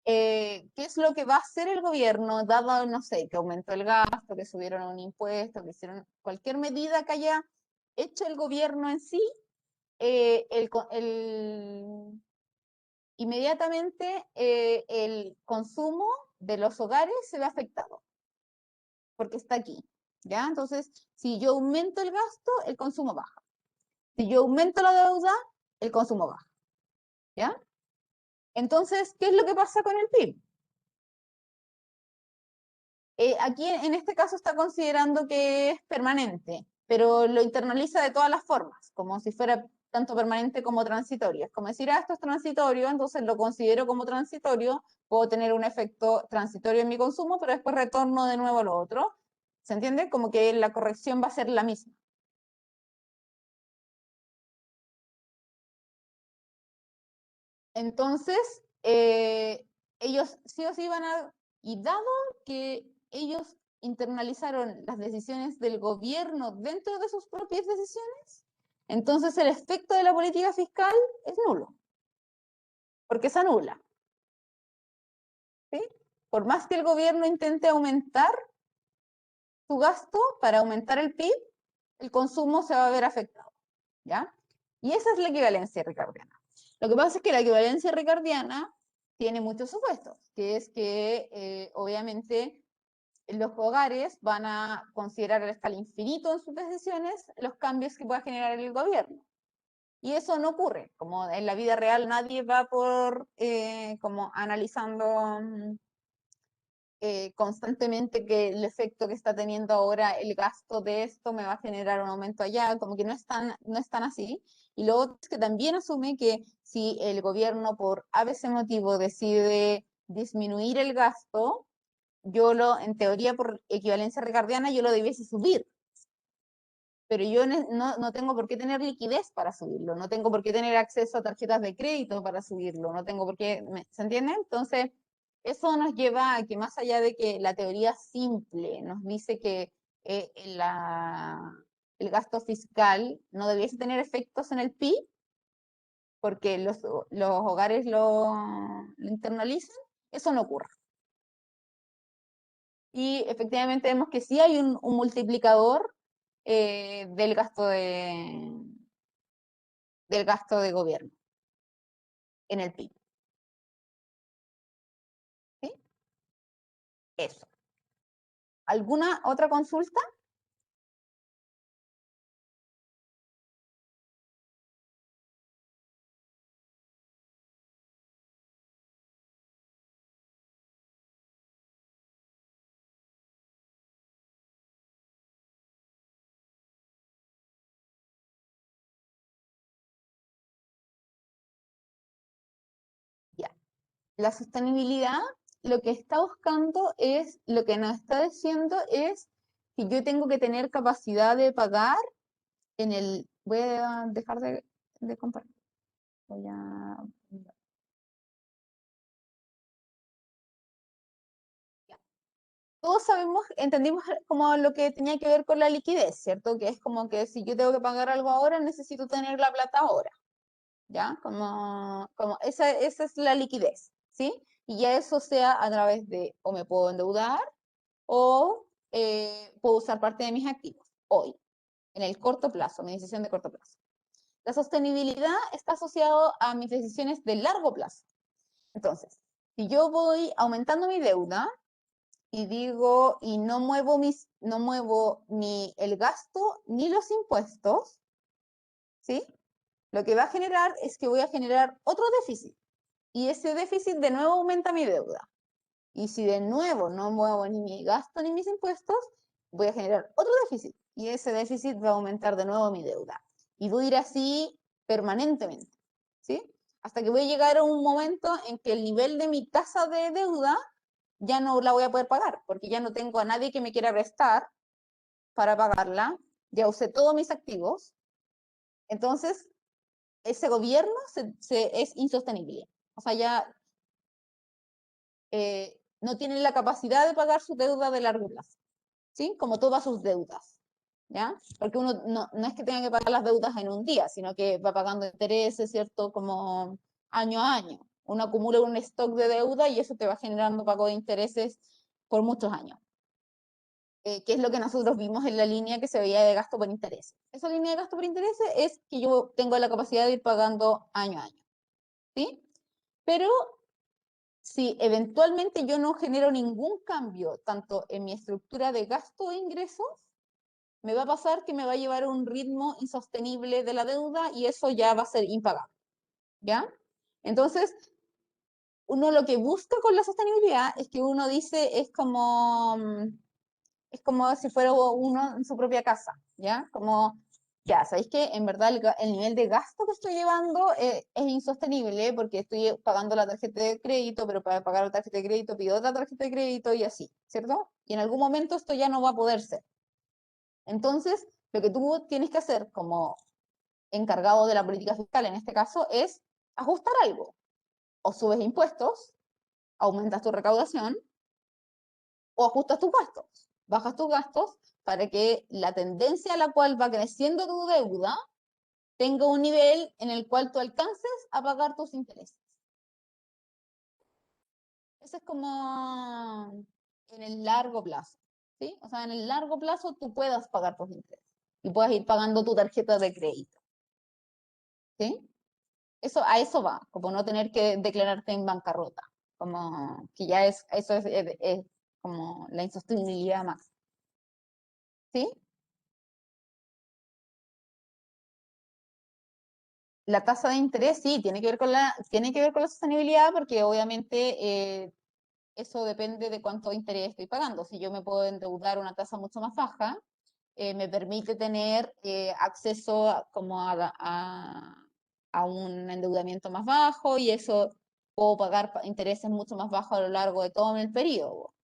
¿qué es lo que va a hacer el gobierno, dado, no sé, que aumentó el gasto, que subieron un impuesto, que hicieron cualquier medida que haya hecho el gobierno en sí, inmediatamente el consumo de los hogares se ve afectado, porque está aquí, ¿ya? Entonces, si yo aumento el gasto, el consumo baja. Si yo aumento la deuda, el consumo baja, ¿ya? Entonces, ¿qué es lo que pasa con el PIB? Aquí en este caso está considerando que es permanente, pero lo internaliza de todas las formas, como si fuera tanto permanente como transitorio. Es como decir, ah, esto es transitorio, entonces lo considero como transitorio, puedo tener un efecto transitorio en mi consumo, pero después retorno de nuevo a lo otro. ¿Se entiende? Como que la corrección va a ser la misma. Entonces, ellos sí o sí van a, y dado que ellos internalizaron las decisiones del gobierno dentro de sus propias decisiones, entonces el efecto de la política fiscal es nulo, porque se anula. ¿Sí? Por más que el gobierno intente aumentar su gasto para aumentar el PIB, el consumo se va a ver afectado. ¿Ya? Y esa es la equivalencia ricardiana. Lo que pasa es que la equivalencia ricardiana tiene muchos supuestos, que es que obviamente los hogares van a considerar hasta el infinito en sus decisiones los cambios que pueda generar el gobierno. Y eso no ocurre, como en la vida real nadie va por como analizando constantemente que el efecto que está teniendo ahora el gasto de esto me va a generar un aumento allá, como que no es tan así. Y lo otro es que también asume que si el gobierno por ABC motivo decide disminuir el gasto, en teoría por equivalencia ricardiana, yo lo debiese subir. Pero yo no tengo por qué tener liquidez para subirlo, no tengo por qué tener acceso a tarjetas de crédito para subirlo, no tengo por qué, ¿se entiende? Entonces, eso nos lleva a que más allá de que la teoría simple nos dice que eh, la, el gasto fiscal no debiese tener efectos en el PIB, porque los hogares lo internalizan, eso no ocurre. Y efectivamente vemos que sí hay un multiplicador del del gasto de gobierno en el PIB. ¿Sí? Eso. ¿Alguna otra consulta? Ya. La sostenibilidad lo que está buscando es, lo que nos está diciendo es que yo tengo que tener capacidad de pagar voy a dejar de compartir. Voy a, todos sabemos, entendimos como lo que tenía que ver con la liquidez, ¿cierto? Que es como que si yo tengo que pagar algo ahora, necesito tener la plata ahora. ¿ya? Como esa es la liquidez, ¿sí? Y ya eso sea a través de, o me puedo endeudar, o puedo usar parte de mis activos, hoy, en el corto plazo, mi decisión de corto plazo. La sostenibilidad está asociado a mis decisiones de largo plazo. Entonces, si yo voy aumentando mi deuda y digo, y no muevo ni el gasto ni los impuestos, ¿sí? Lo que va a generar es que voy a generar otro déficit. Y ese déficit de nuevo aumenta mi deuda. Y si de nuevo no muevo ni mi gasto ni mis impuestos, voy a generar otro déficit. Y ese déficit va a aumentar de nuevo mi deuda. Y voy a ir así permanentemente, ¿sí? Hasta que voy a llegar a un momento en que el nivel de mi tasa de deuda ya no la voy a poder pagar, porque ya no tengo a nadie que me quiera prestar para pagarla, ya usé todos mis activos, entonces ese gobierno es insostenible. O sea, ya no tiene la capacidad de pagar su deuda de largo plazo, ¿sí? Como todas sus deudas, ¿ya? Porque uno no es que tenga que pagar las deudas en un día, sino que va pagando intereses, ¿cierto? Como año a año. Uno acumula un stock de deuda y eso te va generando pago de intereses por muchos años. Que es lo que nosotros vimos en la línea que se veía de gasto por interés. Esa línea de gasto por interés es que yo tengo la capacidad de ir pagando año a año, ¿sí? Pero si eventualmente yo no genero ningún cambio, tanto en mi estructura de gasto e ingresos, me va a pasar que me va a llevar a un ritmo insostenible de la deuda y eso ya va a ser impagable, ¿ya? Entonces, uno lo que busca con la sostenibilidad es que uno dice, es como si fuera uno en su propia casa, ¿ya? Como, ya, ¿sabéis que en verdad el nivel de gasto que estoy llevando es insostenible porque estoy pagando la tarjeta de crédito, pero para pagar la tarjeta de crédito pido otra tarjeta de crédito y así, ¿cierto? Y en algún momento esto ya no va a poder ser. Entonces, lo que tú tienes que hacer como encargado de la política fiscal en este caso es ajustar algo. O subes impuestos, aumentas tu recaudación, o ajustas tus gastos. Bajas tus gastos para que la tendencia a la cual va creciendo tu deuda tenga un nivel en el cual tú alcances a pagar tus intereses. Eso es como en el largo plazo, ¿sí? O sea, en el largo plazo tú puedas pagar tus intereses y puedas ir pagando tu tarjeta de crédito, ¿sí? A eso va, como no tener que declararte en bancarrota, como que ya es como la insostenibilidad más, ¿sí? La tasa de interés sí, tiene que ver con la sostenibilidad porque obviamente eso depende de cuánto interés estoy pagando. Si yo me puedo endeudar a una tasa mucho más baja, me permite tener acceso a un endeudamiento más bajo y eso puedo pagar intereses mucho más bajos a lo largo de todo el periodo.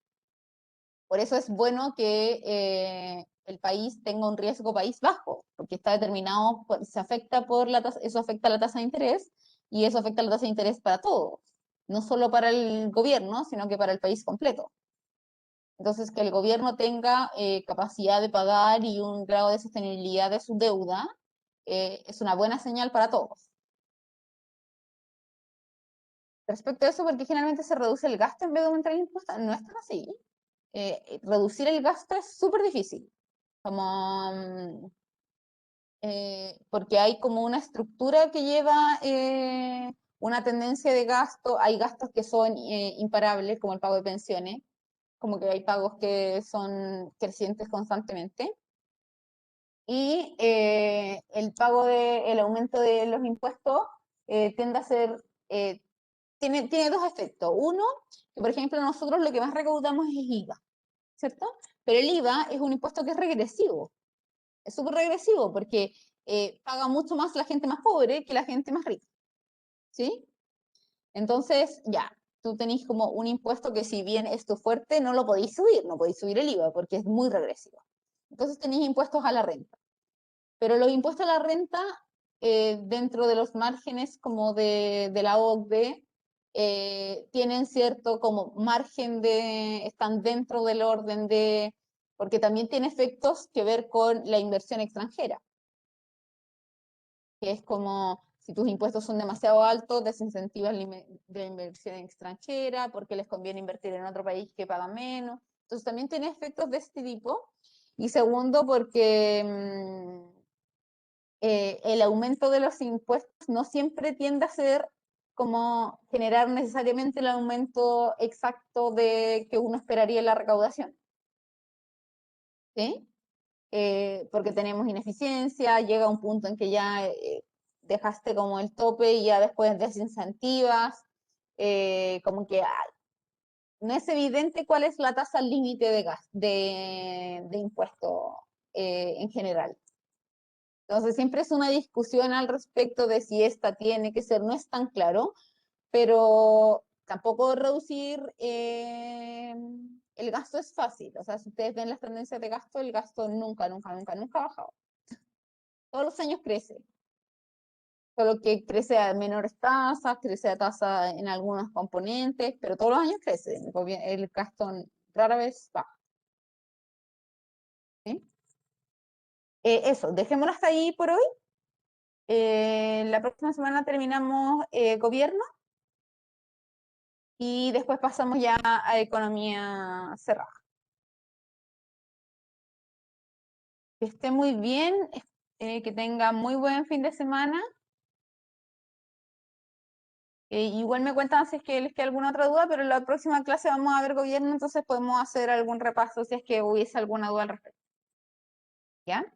Por eso es bueno que el país tenga un riesgo país bajo, porque está determinado, se afecta por la tasa, eso afecta la tasa de interés y eso afecta la tasa de interés para todos, no solo para el gobierno, sino que para el país completo. Entonces, que el gobierno tenga capacidad de pagar y un grado de sostenibilidad de su deuda es una buena señal para todos. Respecto a eso, porque generalmente se reduce el gasto en vez de aumentar el impuesto, no es tan así. Reducir el gasto es súper difícil, como, porque hay como una estructura que lleva una tendencia de gasto, hay gastos que son imparables, como el pago de pensiones, como que hay pagos que son crecientes constantemente, y el aumento de los impuestos tiende a ser, tiene dos efectos. Uno, que por ejemplo nosotros lo que más recaudamos es IVA, ¿cierto? Pero el IVA es un impuesto que es regresivo, es súper regresivo porque paga mucho más la gente más pobre que la gente más rica, ¿sí? Entonces, ya, tú tenés como un impuesto que si bien es tu fuerte, no lo podéis subir, no podéis subir el IVA porque es muy regresivo. Entonces tenéis impuestos a la renta. Pero los impuestos a la renta, dentro de los márgenes como de la OCDE, tienen cierto como margen están dentro del orden porque también tiene efectos que ver con la inversión extranjera, que es como, Si tus impuestos son demasiado altos, desincentivas la inversión extranjera porque les conviene invertir en otro país que paga menos. Entonces también tiene efectos de este tipo. Y segundo, porque el aumento de los impuestos no siempre tiende a ser como generar necesariamente el aumento exacto de que uno esperaría en la recaudación. ¿Sí? Porque tenemos ineficiencia, llega un punto en que ya dejaste como el tope y ya después desincentivas, como que no es evidente cuál es la tasa límite de impuesto en general. Entonces siempre es una discusión al respecto de si esta tiene que ser, no es tan claro, pero tampoco reducir el gasto es fácil. O sea, si ustedes ven las tendencias de gasto, el gasto nunca, nunca, nunca, nunca ha bajado. Todos los años crece, solo que crece a menores tasas, crece a tasa en algunos componentes, pero todos los años crece. El gasto rara vez baja. ¿Sí? Eso, dejémoslo hasta ahí por hoy. La próxima semana terminamos gobierno y después pasamos ya a economía cerrada. Que esté muy bien, que tenga muy buen fin de semana. Igual me cuentan si es que les queda alguna otra duda, pero en la próxima clase vamos a ver gobierno, entonces podemos hacer algún repaso si es que hubiese alguna duda al respecto. ¿Ya?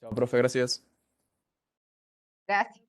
Chao, profe, gracias. Gracias.